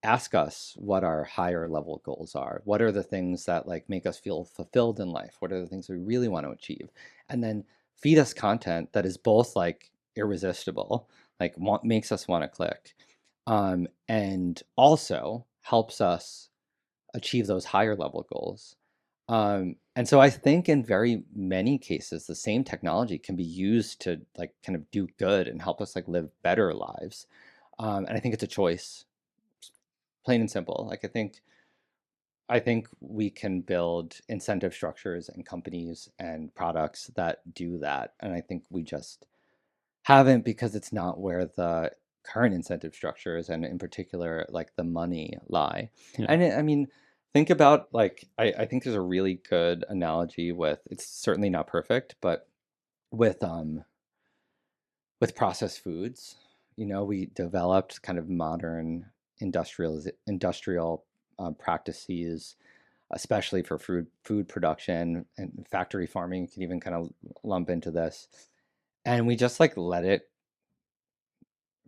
ask us what our higher level goals are. What are the things that like make us feel fulfilled in life? What are the things we really want to achieve? And then feed us content that is both like irresistible, like makes us want to click, and also helps us achieve those higher level goals. And so I think in very many cases, the same technology can be used to like kind of do good and help us like live better lives. And I think it's a choice, plain and simple. Like I think we can build incentive structures and companies and products that do that. And I think we just haven't because it's not where the current incentive structures and in particular like the money lie. Yeah. And I mean, think about like I think there's a really good analogy with it's certainly not perfect, but with with processed foods, we developed kind of modern industrial practices, especially for food production and factory farming. You can even kind of lump into this, and we just like let it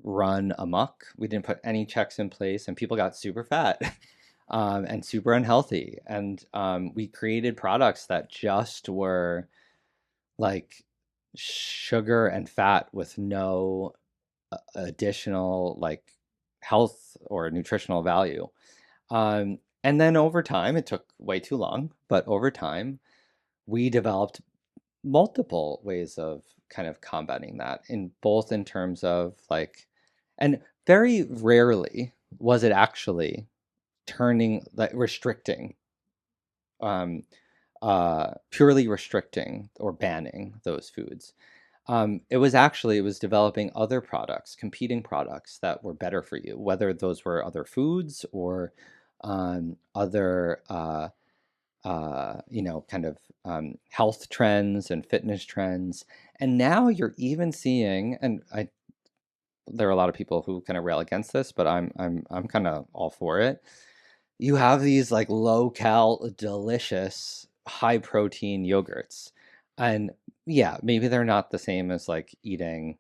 run amok. We didn't put any checks in place, and people got super fat and super unhealthy. And we created products that just were like sugar and fat with no additional like health or nutritional value. And then over time, it took way too long, but over time, we developed multiple ways of kind of combating that in both in terms of like, and very rarely was it actually turning like restricting, um, purely restricting or banning those foods. It was developing other products, competing products that were better for you, whether those were other foods or other, kind of health trends and fitness trends. And now you're even seeing, and there are a lot of people who kind of rail against this, but I'm kind of all for it. You have these like low cal, delicious, high protein yogurts. And yeah, maybe they're not the same as like eating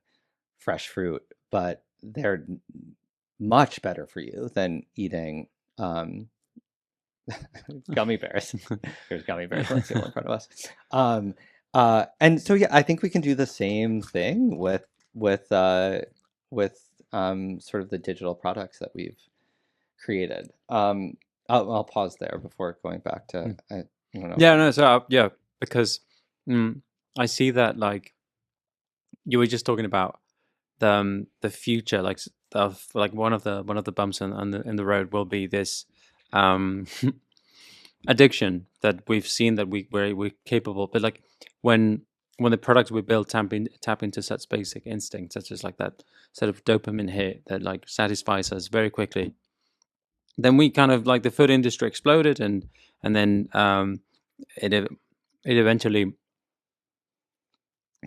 fresh fruit, but they're much better for you than eating um, gummy bears. Here's gummy bears. Let's see one in front of us. Um, and so yeah, I think we can do the same thing with uh, with sort of the digital products that we've created. I'll pause there before going back to I don't know. Yeah, no, so yeah, because mm, I see that like you were just talking about the future, like of like one of the bumps in the road will be this um addiction that we've seen that we're capable, but like when when the products we build tap into such basic instincts, such as like that sort of dopamine hit that like satisfies us very quickly, then we kind of like the food industry exploded, and then it it eventually.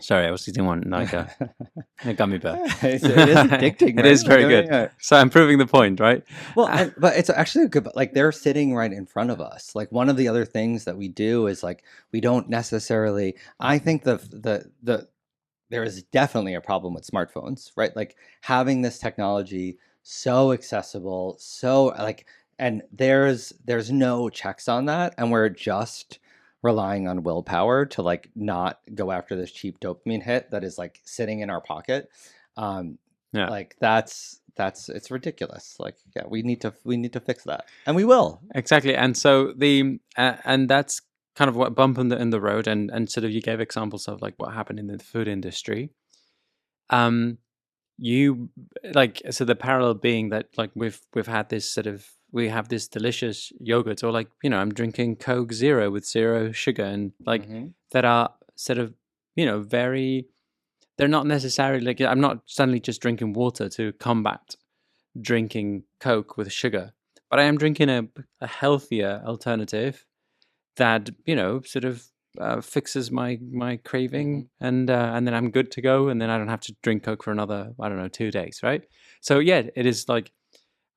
Sorry, I was eating one like a gummy bear. It is addicting, It right? is Like, very good. yeah. So I'm proving the point, right? Well, but it's actually a good, like they're sitting right in front of us. Like one of the other things that we do is like we don't necessarily. I think there is definitely a problem with smartphones, right? Like having this technology so accessible, so like, and there's no checks on that, and we're just relying on willpower to like not go after this cheap dopamine hit that is like sitting in our pocket. Um, Yeah, like that's it's ridiculous. Like yeah, we need to fix that, and we will. exactly. And so the and that's kind of what bump in the road, and sort of you gave examples of like what happened in the food industry. Um, you like so the parallel being that like we've had this sort of we have this delicious yogurt, or like I'm drinking Coke Zero with zero sugar, and like Hmm. that are sort of very, they're not necessarily like I'm not suddenly just drinking water to combat drinking Coke with sugar, but I am drinking a healthier alternative that sort of fixes my craving, Hmm. and then I'm good to go, and then I don't have to drink Coke for another, I don't know, 2 days, right? So yeah, it is like,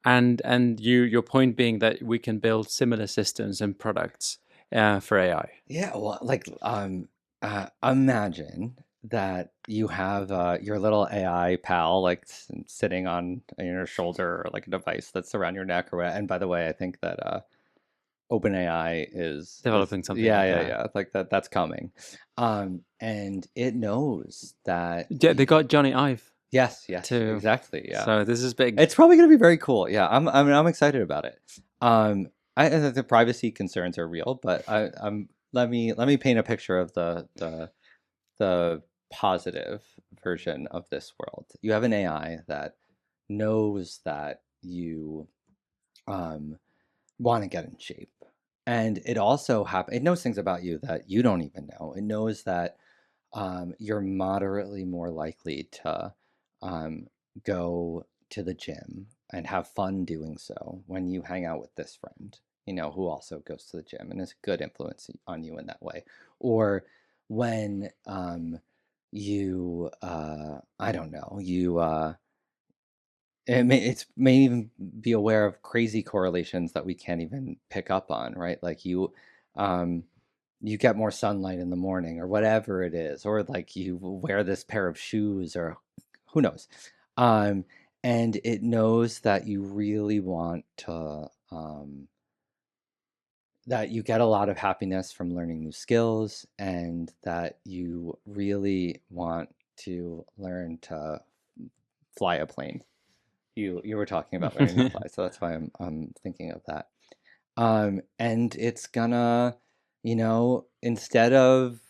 and your point being that we can build similar systems and products for AI. Yeah, well, like imagine that you have your little AI pal like sitting on your shoulder or like a device that's around your neck or what. And by the way, I think that OpenAI is Developing something yeah, like yeah, that. yeah, like that's coming. And it knows that Yeah, they got Johnny Ive yes, yes, too. exactly, yeah. So this is big. It's probably going to be very cool. Yeah, I'm excited about it. Um, the privacy concerns are real, but I'm let me paint a picture of the positive version of this world. You have an AI that knows that you um, want to get in shape. And it also it knows things about you that you don't even know. It knows that you're moderately more likely to um, go to the gym and have fun doing so when you hang out with this friend, who also goes to the gym and is a good influence on you in that way. Or when I don't know, it's may even be aware of crazy correlations that we can't even pick up on, right? Like um, you get more sunlight in the morning or whatever it is, or like you wear this pair of shoes or who knows. Um, and it knows that you really want to, that you get a lot of happiness from learning new skills and that you really want to learn to fly a plane. You were talking about learning to fly, so that's why I'm thinking of that. And it's gonna, instead of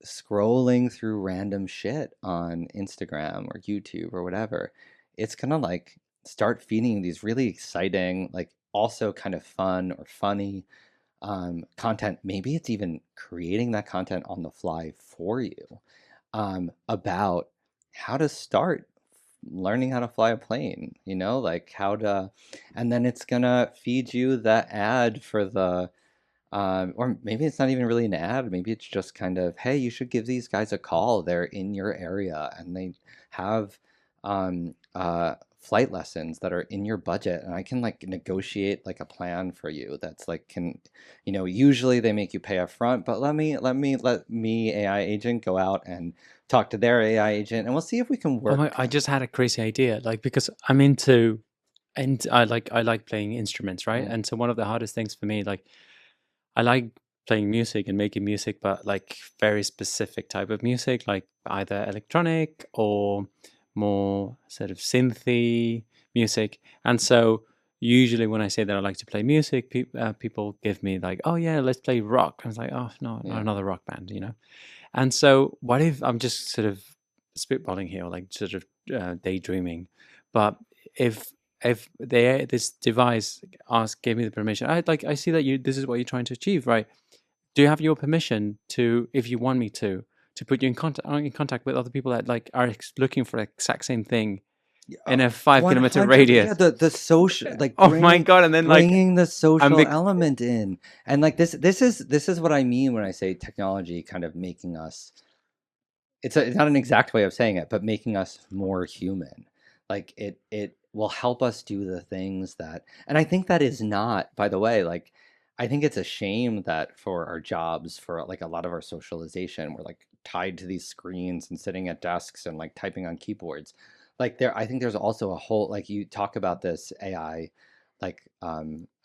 scrolling through random shit on Instagram or YouTube or whatever, it's gonna like start feeding these really exciting, like also kind of fun or funny content. Maybe it's even creating that content on the fly for you about how to start learning how to fly a plane, like how to, and then it's gonna feed you that ad for the, or maybe it's not even really an ad. Maybe it's just kind of, hey, you should give these guys a call. They're in your area and they have flight lessons that are in your budget. And I can like negotiate like a plan for you that's like usually they make you pay up front, but let me AI agent go out and talk to their AI agent, and we'll see if we can Oh my! work. I just had a crazy idea. Like because I'm into, and I like playing instruments, right? Mm, And so one of the hardest things for me, like I like playing music and making music, but like very specific type of music, like either electronic or more sort of synthy music. And so usually when I say that I like to play music, people give me like, "Oh yeah, let's play rock." I was like, "Oh no, not yeah. another rock band." And so what if I'm just sort of spitballing here, like sort of daydreaming, but if this device gave me the permission, I see that this is what you're trying to achieve, right? Do you have your permission to, if you want me to put you in contact with other people that like are looking for the exact same thing Yeah, in a 5 kilometer 100. Yeah, radius? the social, like Oh my god! And then like bringing the I'm social bec- element in, and like this is what I mean when I say technology kind of making us. It's not an exact way of saying it, but making us more human. Like it will help us do the things that, and I think that is not, by the way, like I think it's a shame that for our jobs, for like a lot of our socialization, we're like tied to these screens and sitting at desks and like typing on keyboards. Like I think there's also a whole, like you talk about this AI, like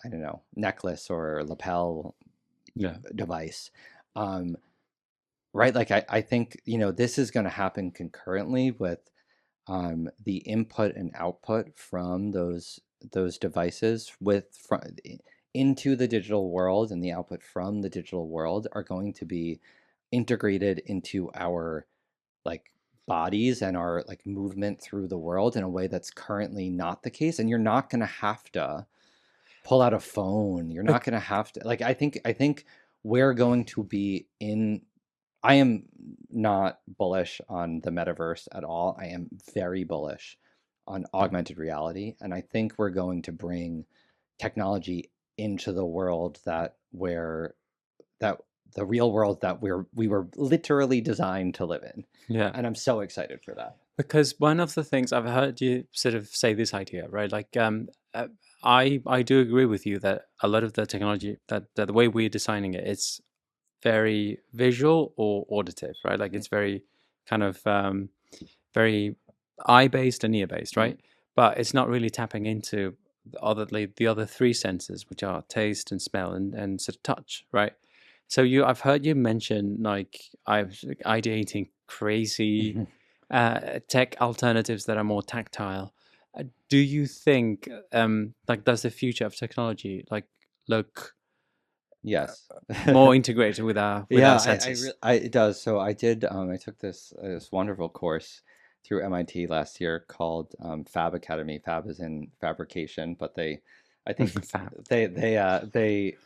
I don't know, necklace or lapel yeah, device. Um, Right, like I think, this is going to happen concurrently with the input and output from those devices into the digital world, and the output from the digital world are going to be integrated into our like bodies and our like movement through the world in a way that's currently not the case. And you're not going to have to pull out a phone. You're not Bec- going to have to, like, I think we're going to be in. I am not bullish on the metaverse at all. I am very bullish on augmented reality, and I think we're going to bring technology into the world that the real world that we were literally designed to live in. yeah. And I'm so excited for that. Because one of the things I've heard you sort of say this idea, right? Like, I do agree with you that a lot of the technology that the way we're designing it, it's very visual or auditive, right? Like Mhm. it's very kind of very eye based and ear based, Mhm. right? But it's not really tapping into the other three senses, which are taste and smell and sort of touch, right? So I've heard you mention like I've ideating crazy tech alternatives that are more tactile. Do you think like does the future of technology like look Yes. more integrated with our Yeah, senses? it does. So I did I took this wonderful course through MIT last year called Fab Academy. Fab is in fabrication, but I think Fab. they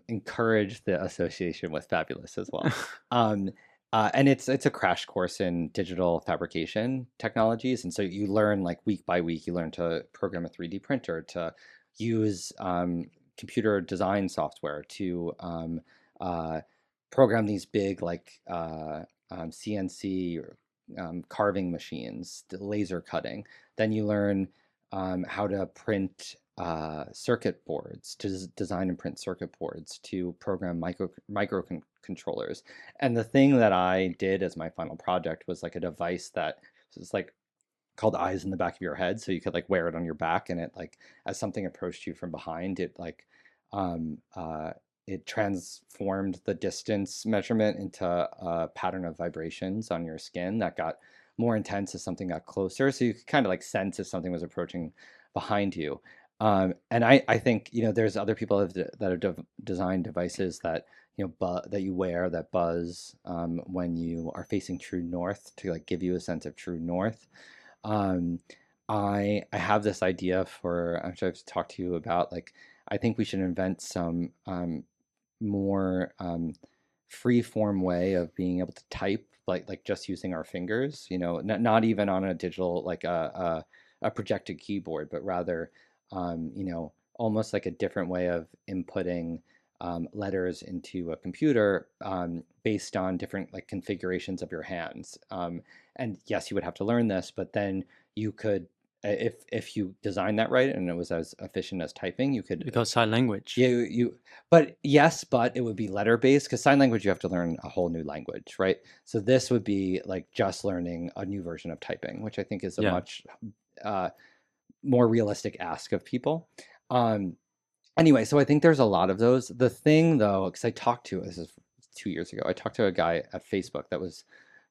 encourage the association with fabulous as well. Um, and it's a crash course in digital fabrication technologies, and so you learn like week by week. You learn to program a 3D printer, to use computer design software, to uh, program these big like CNC or carving machines, laser cutting. Then you learn how to print circuit boards, to design and print circuit boards, to program microcontrollers. And the thing that I did as my final project was like a device that was like called eyes in the back of your head, so you could like wear it on your back, and it like as something approached you from behind, it like um uh it transformed the distance measurement into a pattern of vibrations on your skin that got more intense as something got closer, so you could kind of like sense if something was approaching behind you. And I think, you know, there's other people that have designed devices that, you know, that you wear that buzz when you are facing true north, to like give you a sense of true north. um, I have this idea for, which I've talked to you about, like I think we should invent some more free form way of being able to type, like just using our fingers, you know, not even on a digital like a projected keyboard, but rather you know, almost like a different way of inputting letters into a computer based on different like configurations of your hands. And yes, you would have to learn this, but then you could, if you design that right and it was as efficient as typing, you could Because sign language. you but yes, but it would be letter based, because sign language you have to learn a whole new language, right? So this would be like just learning a new version of typing, which I think is a Yeah. much uh, more realistic ask of people. Um, Anyway, so I think there's a lot of those. The thing though, because I talked to, this is 2 years ago, I talked to a guy at Facebook that was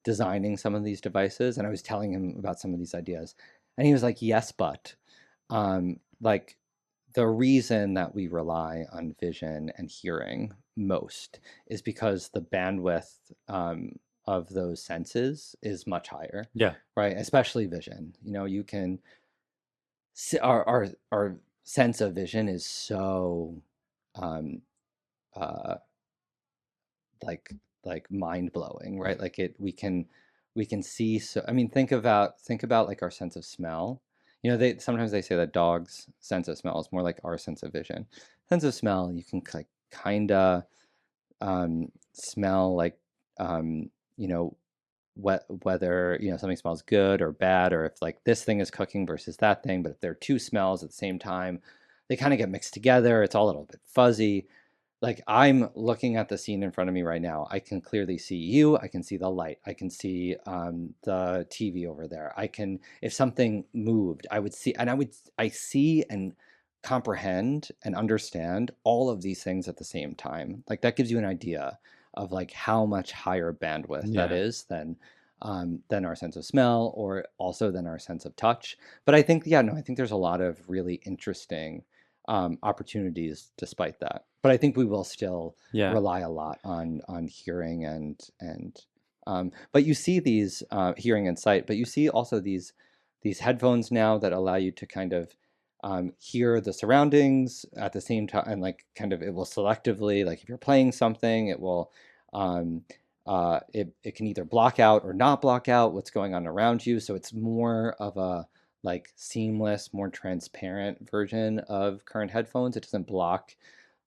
designing some of these devices, and I was telling him about some of these ideas, and he was like, "Yes, but like the reason that we rely on vision and hearing most is because the bandwidth of those senses is much higher, Yeah. right? Especially vision. You know, you can our sense of vision is so um uh like mind blowing, right? Like it we can see, so I mean think about like our sense of smell. You know, they sometimes they say that dogs sense of smell is more like our sense of vision. Sense of smell, you can like kind of smell like you know, whether, you know, something smells good or bad, or if like this thing is cooking versus that thing. But if there are two smells at the same time, they kind of get mixed together. It's all a little bit fuzzy. Like I'm looking at the scene in front of me right now. I can clearly see you. I can see the light. I can see the TV over there. I can, if something moved, I would see, and I see and comprehend and understand all of these things at the same time. Like that gives you an idea of like how much higher bandwidth that Yeah. is than our sense of smell, or also than our sense of touch. But I think, yeah, no, I think there's a lot of really interesting opportunities despite that. But I think we will still Yeah. rely a lot on hearing but you see these hearing and sight, but you see also these headphones now that allow you to kind of hear the surroundings at the same time, and like kind of it will selectively, like if you're playing something, it will um, it can either block out or not block out what's going on around you. So it's more of a like seamless, more transparent version of current headphones. It doesn't block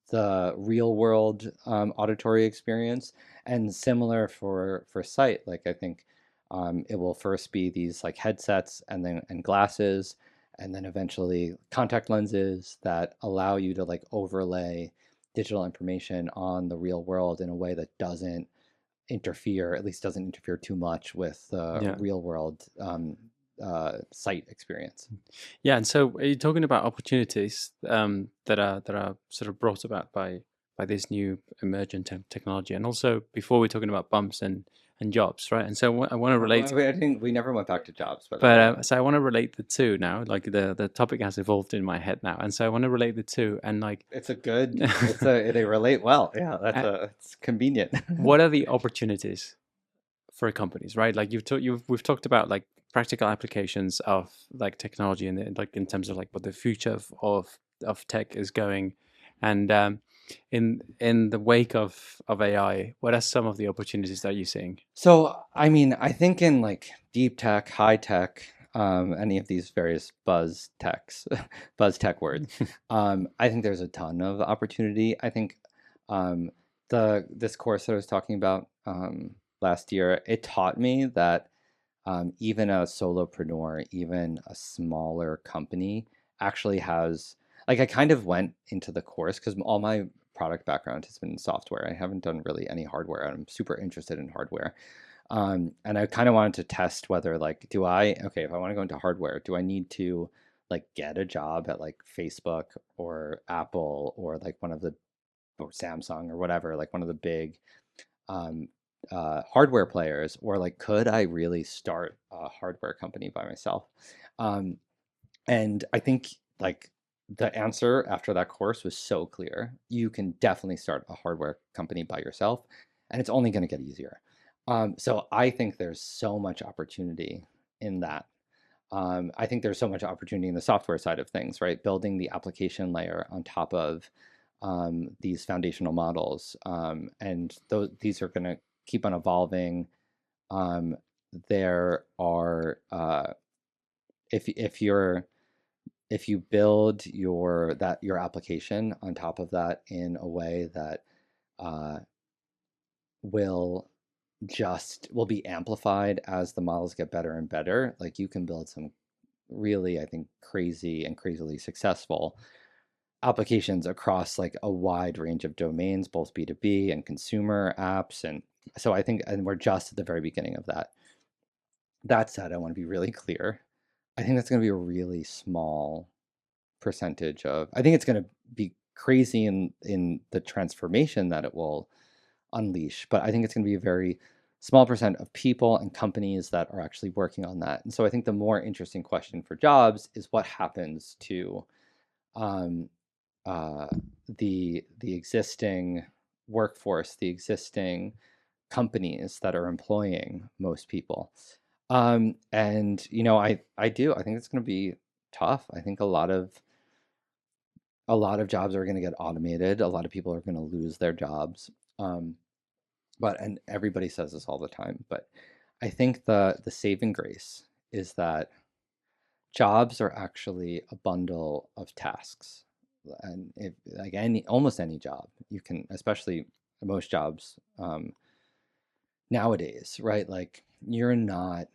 the real world auditory experience. And similar for sight, like I think it will first be these like headsets, and then and glasses, and then eventually contact lenses that allow you to like overlay digital information on the real world in a way that doesn't interfere, at least doesn't interfere too much with Yeah. real world site experience. Yeah, and so are you talking about opportunities that are sort of brought about by this new emergent technology, and also before we're talking about bumps and jobs, right? And so I want to relate, I think we never went back to jobs, but but go ahead. so I want to relate the two now. Like the topic has evolved in my head now, and so I want to relate the two, and like, It's a good, it's a, they relate well. Yeah, uh, it's convenient. what are the opportunities for companies, right? Like we've talked about like practical applications of like technology and like in terms of like what the future of tech is going, and in the wake of AI, what are some of the opportunities that you're seeing? So, I mean, I think in like deep tech, high tech, any of these various buzz techs, buzz tech words, I think there's a ton of opportunity. I think um, this course that I was talking about last year, it taught me that even a solopreneur, even a smaller company, actually has like I kind of went into the course because all my product background has been in software. I haven't done really any hardware. I'm super interested in hardware. And I kind of wanted to test whether like, okay, if I want to go into hardware, do I need to like get a job at like Facebook or Apple or like or Samsung or whatever, like one of the big um, hardware players, or like, could I really start a hardware company by myself? Um, and I think like the answer after that course was so clear. You can definitely start a hardware company by yourself, and it's only going to get easier. So I think there's so much opportunity in that. I think there's so much opportunity in the software side of things, right? Building the application layer on top of these foundational models, and these are going to keep on evolving. Um, there are if you're if you build your application on top of that in a way that uh, will will be amplified as the models get better and better, like you can build some really, I think, crazy and crazily successful applications across like a wide range of domains, both B2B and consumer apps. And so I think, and we're just at the very beginning of that. That said, I want to be really clear. I think that's going to be a really small percentage of, I think it's going to be crazy in the transformation that it will unleash, but I think it's going to be a very small percent of people and companies that are actually working on that. And so I think the more interesting question for jobs is what happens to um, uh, the existing workforce, the existing companies that are employing most people. And you know, I think it's going to be tough. I think a lot of jobs are going to get automated. A lot of people are going to lose their jobs. Um, and everybody says this all the time, but I think the saving grace is that jobs are actually a bundle of tasks. And if like almost any job, you can, especially most jobs nowadays, right? Like you're not,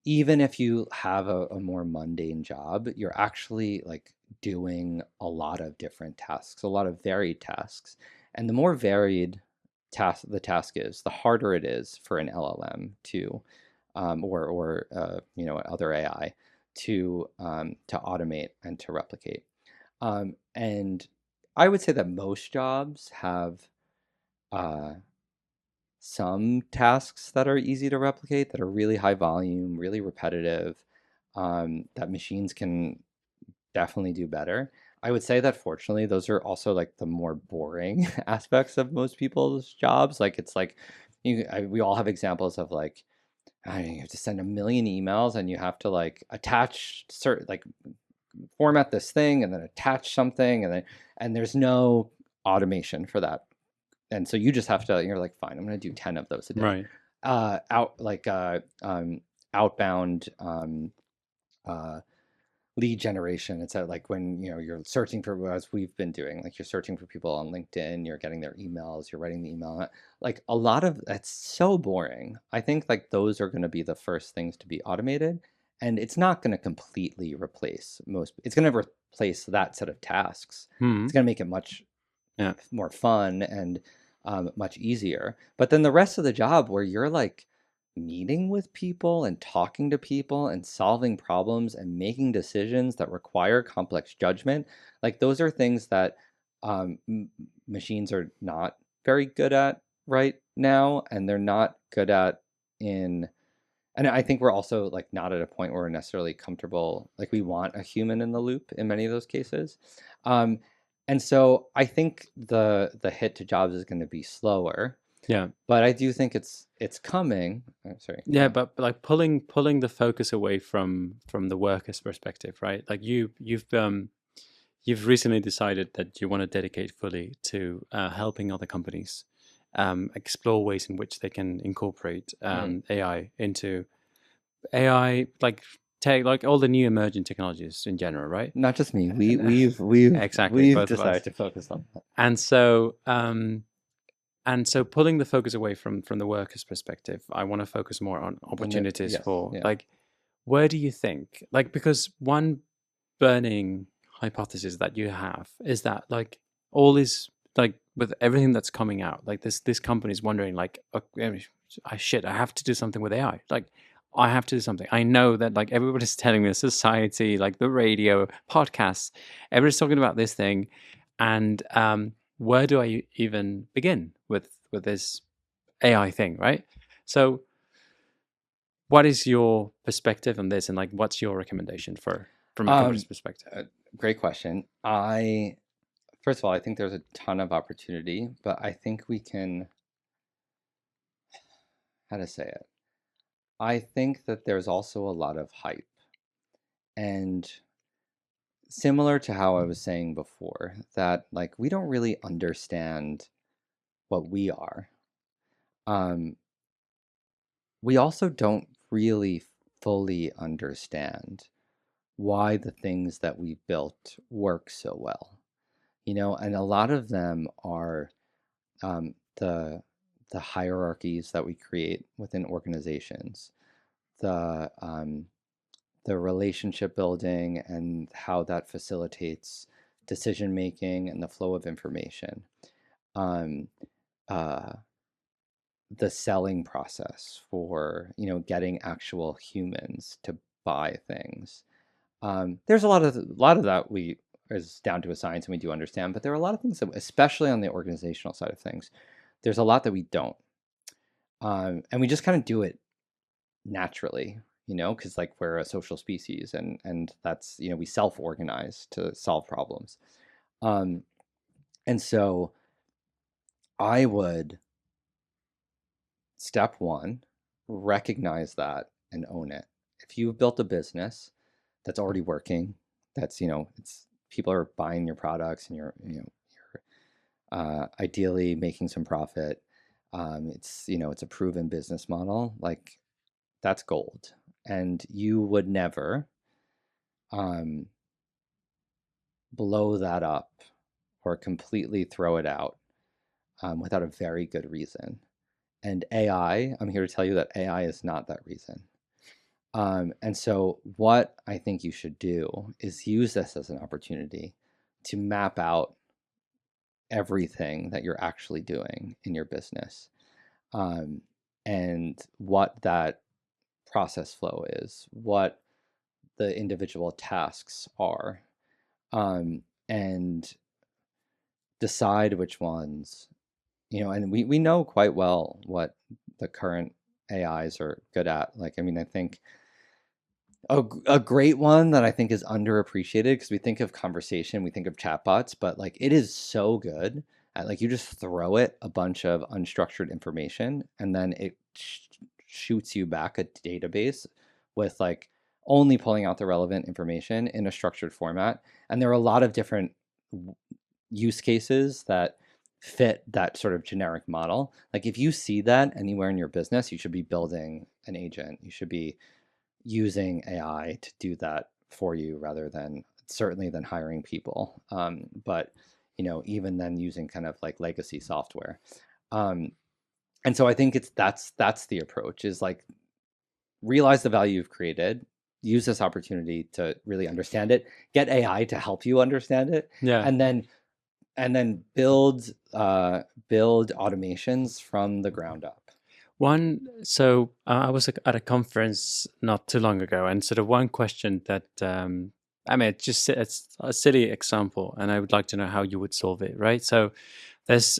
even if you have a more mundane job, you're actually like doing a lot of different tasks, a lot of varied tasks. And the more varied the task is, the harder it is for an LLM to, you know, other AI to automate and to replicate. And I would say that most jobs have uh, some tasks that are easy to replicate, that are really high volume, really repetitive, that machines can definitely do better. I would say that fortunately, those are also like the more boring aspects of most people's jobs. Like it's like we all have examples of like you have to send a million emails and you have to like attach certain like format this thing and then attach something and there's no automation for that, and so you just have to, you're like, fine, I'm going to do 10 of those a day. Right. Out like outbound uh, lead generation. It's like when you know you're searching for, as we've been doing, like you're searching for people on LinkedIn, you're getting their emails, you're writing the email. Like a lot of that's so boring. I think like those are going to be the first things to be automated, and it's not going to completely replace most. It's going to replace that set of tasks. Hmm. It's going to make it much Yeah. more fun and much easier. But then the rest of the job where you're like meeting with people and talking to people and solving problems and making decisions that require complex judgment, like those are things that machines are not very good at right now, and they're not good at in and I think we're also like not at a point where we're necessarily comfortable. Like we want a human in the loop in many of those cases. Um, and so I think the hit to jobs is going to be slower, Yeah. but I do think it's coming. I'm sorry. Yeah, but like pulling the focus away from the worker's perspective, right? Like you've recently decided that you want to dedicate fully to helping other companies explore ways in which they can incorporate Mm. AI into AI, like take like all the new emerging technologies in general, right? Not just me. We And, we've we've exactly, we've both of decided us. to focus on that. And so pulling the focus away from the worker's perspective, I want to focus more on And the, opportunities yes, for yeah. like where do you think like because one burning hypothesis that you have is that like all is like with everything that's coming out like this company is wondering like okay, shit, I have to do something with AI, like I have to do something. I know that like everybody's telling me, society, like the radio, podcasts, everybody's talking about this thing, and where do I even begin with this AI thing, right? So what is your perspective on this, and like what's your recommendation for from a company's Um, perspective? Great question. First of all, I think there's a ton of opportunity, but I think we can, how to say it? I think that there's also a lot of hype. And similar to how I was saying before, that like we don't really understand what we are. Um, we also don't really fully understand why the things that we built work so well. And a lot of them are um, the the hierarchies that we create within organizations, the the relationship building and how that facilitates decision making and the flow of information. Um, uh, the selling process for getting actual humans to buy things. There's a lot of that we is down to a science and we do understand, but there are a lot of things that, especially on the organizational side of things, there's a lot that we don't, and we just kind of do it naturally, because like we're a social species, and that's we self-organize to solve problems, um, and so I would step one, recognize that and own it. If you've built a business that's already working, that's it's people are buying your products and you're ideally making some profit. It's a proven business model. Like that's gold, and you would never um, blow that up or completely throw it out without a very good reason. And AI, I'm here to tell you that AI is not that reason. And so, what I think you should do is use this as an opportunity to map out everything that you're actually doing in your business, um, and what that process flow is, what the individual tasks are, and decide which ones, and we know quite well what the current AIs are good at. Like, I mean, I think a great one that I think is underappreciated, because we think of conversation, we think of chatbots, but like it is so good at, like, you just throw it a bunch of unstructured information and then it shoots you back a database with like only pulling out the relevant information in a structured format. And there are a lot of different use cases that fit that sort of generic model. Like if you see that anywhere in your business, you should be building an agent. You should be using AI to do that for you, rather than certainly than hiring people. But even then using kind of like legacy software. Um, and so I think that's the approach, is like realize the value you've created, use this opportunity to really understand it, get AI to help you understand it, Yeah. and then and then build automations from the ground up. I was at a conference not too long ago, and sort of one question that I mean, it's a silly example, and I would like to know how you would solve it, right? So there's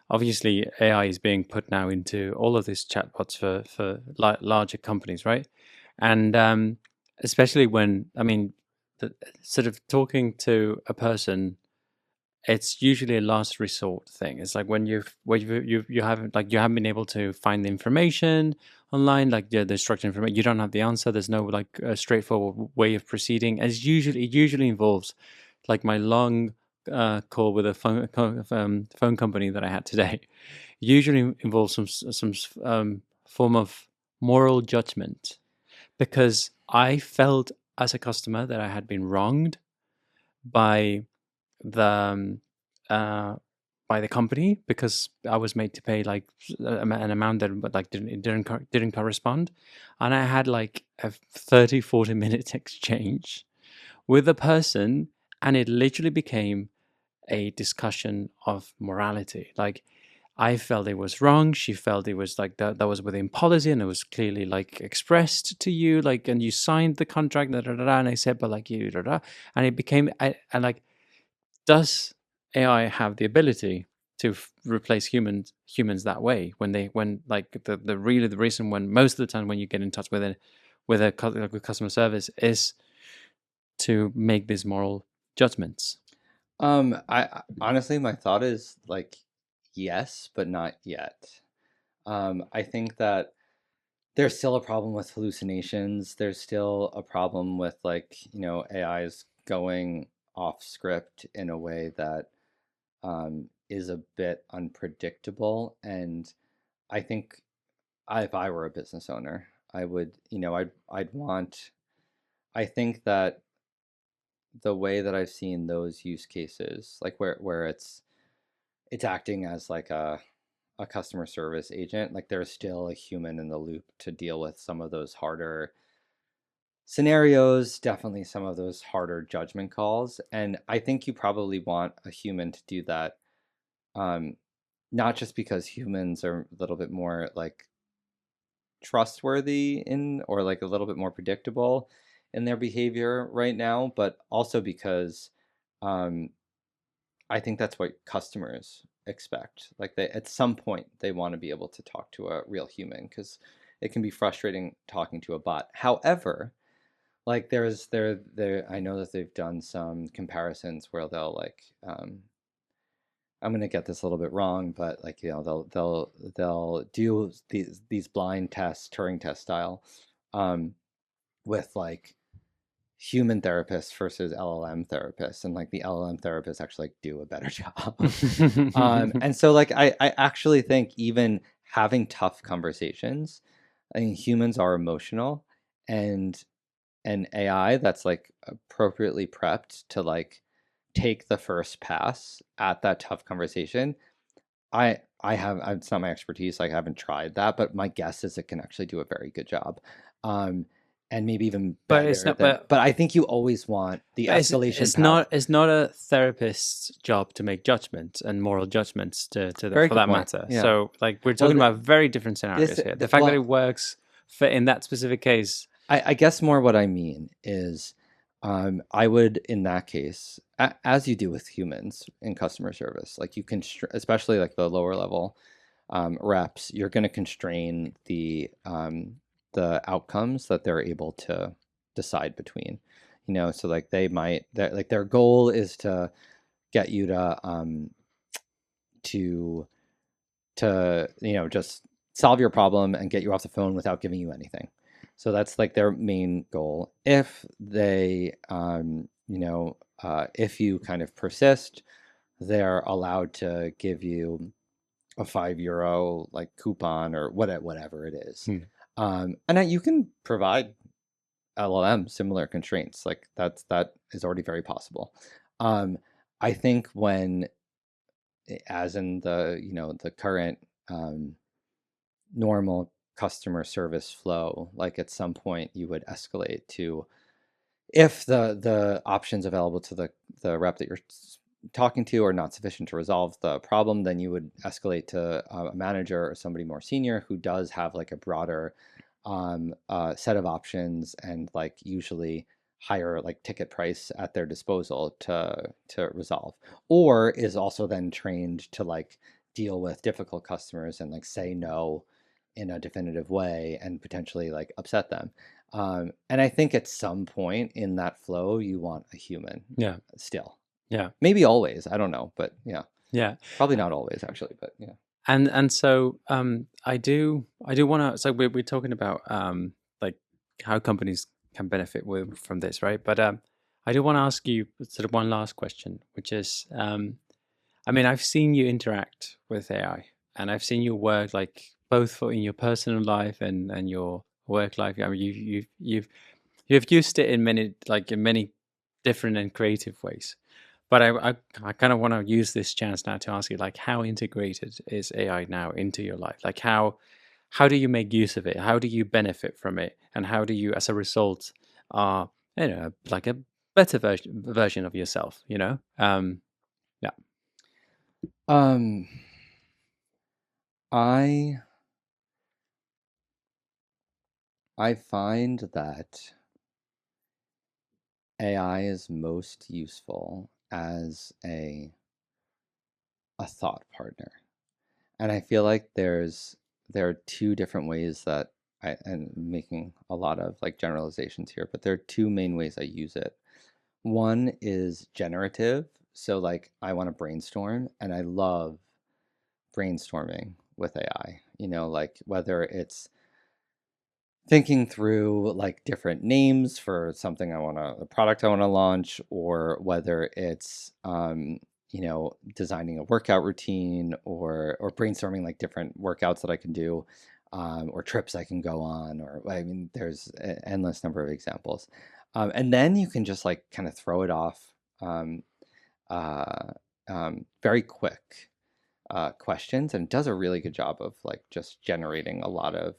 obviously AI is being put now into all of these chatbots for larger companies, right? And especially when I mean, sort of talking to a person, it's usually a last resort thing. It's like when you haven't you haven't been able to find the information online, like the structured information, you don't have the answer. There's no like a straightforward way of proceeding. As it usually involves like my long call with a phone company that I had today. Usually involves some form of moral judgment because I felt as a customer that I had been wronged by the uh, by the company because I was made to pay like an amount that but like didn't correspond, and I had like a 30-40 minute exchange with a person, and it literally became a discussion of morality. Like I felt it was wrong. She felt it was like that was within policy, and it was clearly like expressed to you, like, and you signed the contract, da, da, da, da, and I said, but like you, da, da, and it became, and like, does AI have the ability to replace humans that way when like the really the reason when most of the time when you get in touch with like with customer service is to make these moral judgments? Honestly, my thought is like yes, but not yet. I think that there's still a problem with hallucinations. There's still a problem with like, AIs going off script in a way that is a bit unpredictable. And I think if I were a business owner, I would, I'd want, I think that the way that I've seen those use cases, like where it's acting as like a customer service agent, like there's still a human in the loop to deal with some of those harder scenarios, definitely some of those harder judgment calls. And I think you probably want a human to do that, um, not just because humans are a little bit more like trustworthy in or like a little bit more predictable in their behavior right now, but also because um, I think that's what customers expect. Like they at some point they want to be able to talk to a real human because it can be frustrating talking to a bot. However, like there I know that they've done some comparisons where they'll like I'm gonna get this a little bit wrong, but like they'll do these blind tests, Turing test style, um, with like human therapists versus LLM therapists, and like the LLM therapists actually like do a better job. And so like I actually think even having tough conversations, I mean humans are emotional, and an AI that's like appropriately prepped to like take the first pass at that tough conversation. It's not my expertise, like I haven't tried that, but my guess is it can actually do a very good job. Um, and maybe even But it's better not. than, but I think you always want the But escalation path. it's not a therapist's job to make judgments and moral judgments Very for good that point. matter. Yeah. So like we're Well, talking about very different scenarios here. The fact that well, it works for in that specific case. I guess more what I mean is, I would, in that case, as you do with humans in customer service, like you can, especially like the lower level reps, you're going to constrain the outcomes that they're able to decide between. So like like their goal is to get you to just solve your problem and get you off the phone without giving you anything. So that's like their main goal. If they, if you kind of persist, they're allowed to give you a €5 like coupon or whatever it is. Hmm. And you can provide LLM similar constraints. Like that is already very possible. Um, I think when, as in the current um, normal customer service flow, like at some point you would escalate to, if the options available to the rep that you're talking to are not sufficient to resolve the problem, then you would escalate to a manager or somebody more senior who does have like a broader set of options and like usually higher like ticket price at their disposal to resolve, or is also then trained to like deal with difficult customers and like say no in a definitive way and potentially like upset them. And I think at some point in that flow, you want a human Yeah. still. Yeah. Maybe always, I don't know, but yeah, Yeah. probably not always actually, but yeah. And so I do want to, so we're talking about like how companies can benefit from this, right? But I do want to ask you sort of one last question, which is I mean, I've seen you interact with AI, and I've seen you work like both for in your personal life and your work life. I mean, you've used it in many different and creative ways. But I kind of want to use this chance now to ask you, like, how integrated is AI now into your life? Like, how do you make use of it? How do you benefit from it? And how do you, as a result, uh, like a better version of yourself? Yeah. Um, I I find that AI is most useful as a thought partner. And I feel like there are two different ways that and making a lot of like generalizations here, but there are two main ways I use it. One is generative. So like I want to brainstorm and I love brainstorming with AI, like whether it's thinking through like different names for something a product I want to launch, or whether it's designing a workout routine, or brainstorming like different workouts that I can do, or trips I can go on, or I mean, there's an endless number of examples. And then you can just like kind of throw it off um, uh, very quick questions, and it does a really good job of like just generating a lot of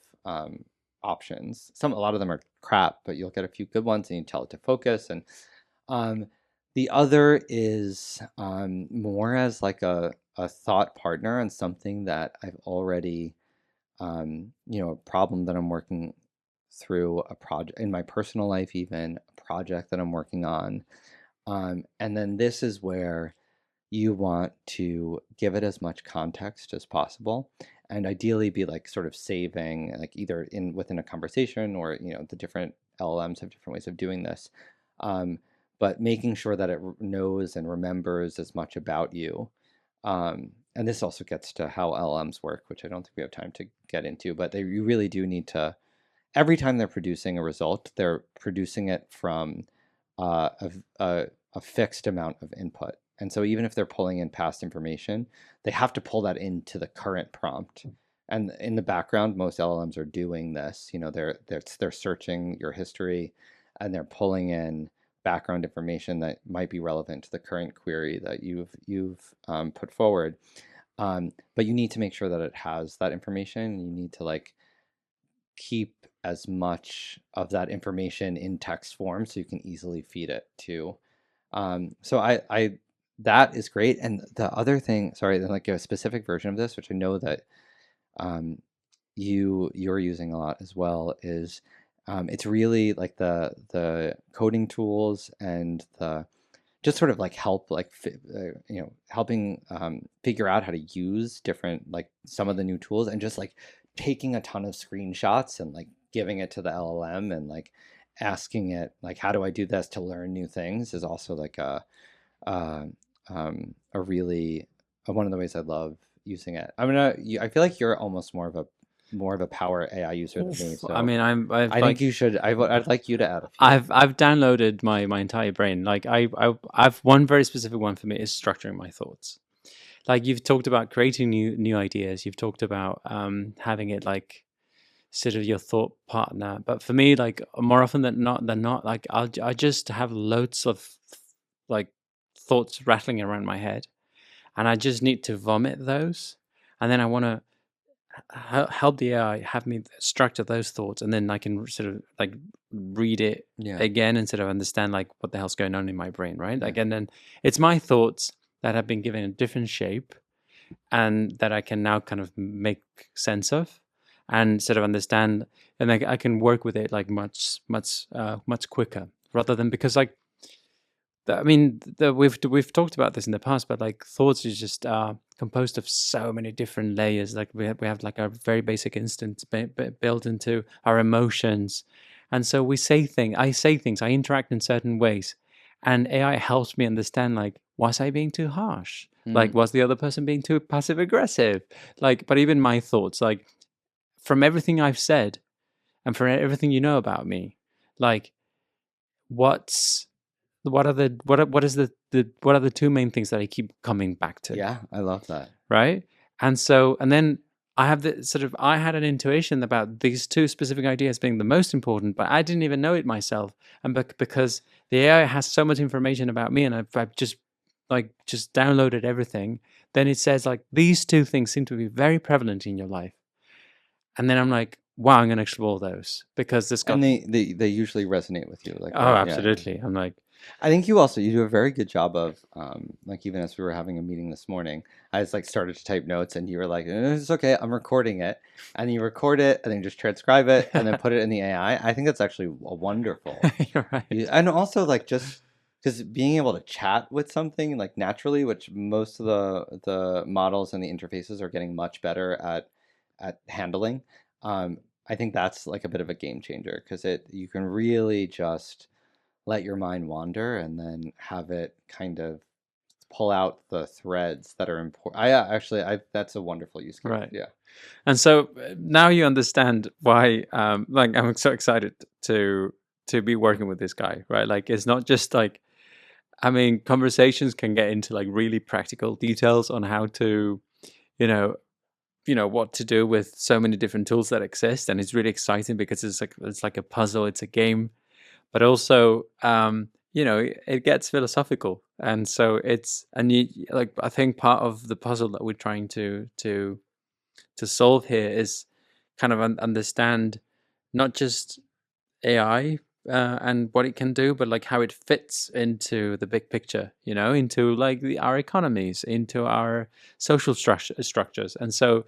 options. A lot of them are crap, but you'll get a few good ones, and you tell it to focus. And um, the other is more as like a thought partner on something that I've already, a problem that I'm working through, a project in my personal life, even a project that I'm working on. And then this is where you want to give it as much context as possible, and ideally be like sort of saving like either in within a conversation, or the different LLMs have different ways of doing this, um, but making sure that it knows and remembers as much about you. And this also gets to how LLMs work, which I don't think we have time to get into, but you really do need to, every time they're producing a result, they're producing it from uh, a, a fixed amount of input. And so even if they're pulling in past information, they have to pull that into the current prompt. And in the background, most LLMs are doing this. They're searching your history, and they're pulling in background information that might be relevant to the current query that you've put forward. But you need to make sure that it has that information. You need to like keep as much of that information in text form so you can easily feed it to. So I that is great. And the other thing, sorry, like a specific version of this, which I know that um, you're using a lot as well, is it's really like the coding tools and the just sort of like help like helping figure out how to use different like some of the new tools, and just like taking a ton of screenshots and like giving it to the LLM and like asking it like how do I do this to learn new things, is also like uh, a really one of the ways I love using it. I feel like you're almost more of a power AI user than me, Oof. I so mean, I've I think like you should. I'd like you to add a few. I've downloaded my entire brain. Like I've one very specific one for me is structuring my thoughts. Like you've talked about creating new ideas. You've talked about having it like sort of your thought partner. But for me, like more often than not, like I just have loads of like thoughts rattling around my head, and I just need to vomit those, and then I want to help the AI have me structure those thoughts, and then I can sort of like read it Yeah, again and sort of understand like what the hell's going on in my brain, right? yeah, Like, and then it's my thoughts that have been given a different shape and that I can now kind of make sense of and sort of understand, and I can work with it like much quicker rather than because like I mean we've talked about this in the past, but like thoughts is just composed of so many different layers. Like we have like a very basic instinct built into our emotions, and so I say things, I interact in certain ways, and AI helps me understand like, was I being too harsh? Like, Mm. was the other person being too passive aggressive? Like, but even my thoughts, like from everything I've said and from everything you know about me, like what's what is the what are the two main things that I keep coming back to, Yeah, I love that. right? And so, and then I have the sort of I had an intuition about these two specific ideas being the most important, but I didn't even know it myself. And because the AI has so much information about me, and I've just downloaded everything, then it says like these two things seem to be very prevalent in your life, and then I'm like, wow, I'm going to explore those because this got And they usually resonate with you, like, oh, right? Yeah. absolutely. I'm like, I think you do a very good job of like even as we were having a meeting this morning, I just like started to type notes and you were like, It's okay, I'm recording it." And you record it and then just transcribe it and then put it in the AI. I think that's actually a wonderful. you're right. And also like just because being able to chat with something like naturally, which most of the models and the interfaces are getting much better at handling. Um, I think that's like a bit of a game changer because it you can really just let your mind wander and then have it kind of pull out the threads that are important. I actually, I that's a wonderful use case. Right. Yeah. And so now you understand why, like, I'm so excited to be working with this guy, right? Like, it's not just like, I mean, conversations can get into like really practical details on how to, you know, what to do with so many different tools that exist, and it's really exciting because it's like a puzzle, it's a game, but also, it gets philosophical, and so and you like I think part of the puzzle that we're trying to solve here is kind of understand not just AI and what it can do, but like how it fits into the big picture, into like our economies, into our social structures. And so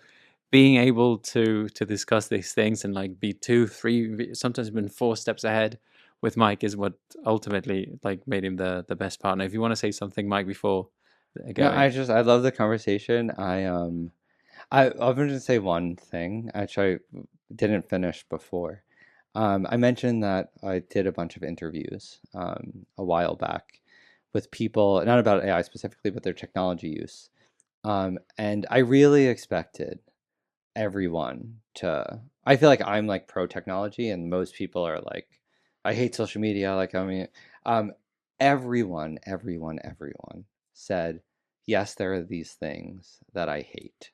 being able to discuss these things and like be 2, 3, sometimes even 4 steps ahead with Mike is what ultimately like made him the best partner. If you want to say something, Mike, before No, going. I love the conversation. I'm going to say one thing, actually, I didn't finish before. I mentioned that I did a bunch of interviews a while back with people, not about AI specifically, but their technology use. And I really expected everyone to. I feel like I'm like pro technology, and most people are like, I hate social media. Like, I mean, um, everyone said, yes, there are these things that I hate,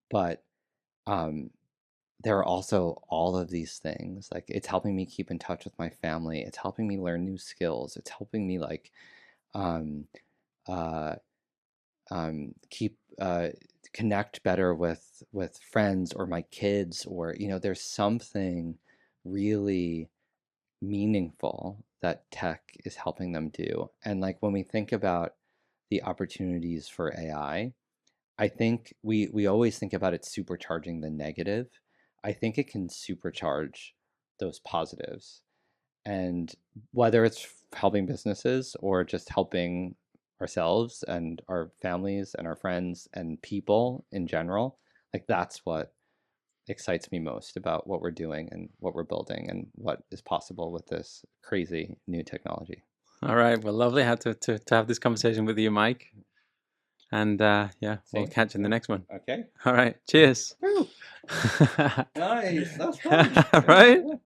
but um, there are also all of these things. Like it's helping me keep in touch with my family. It's helping me learn new skills. It's helping me like um, uh, keep connect better with friends or my kids. Or there's something really meaningful that tech is helping them do. And like when we think about the opportunities for I think we always think about it supercharging the negative. I think it can supercharge those positives. And whether it's helping businesses or just helping ourselves and our families and our friends and people in general, like that's what excites me most about what we're doing and what we're building and what is possible with this crazy new technology. All right. Well, lovely had to have this conversation with you, Mike. And yeah, we'll See? catch you in the next one. Okay. All right. Cheers. Woo! Nice. That was fun. Right?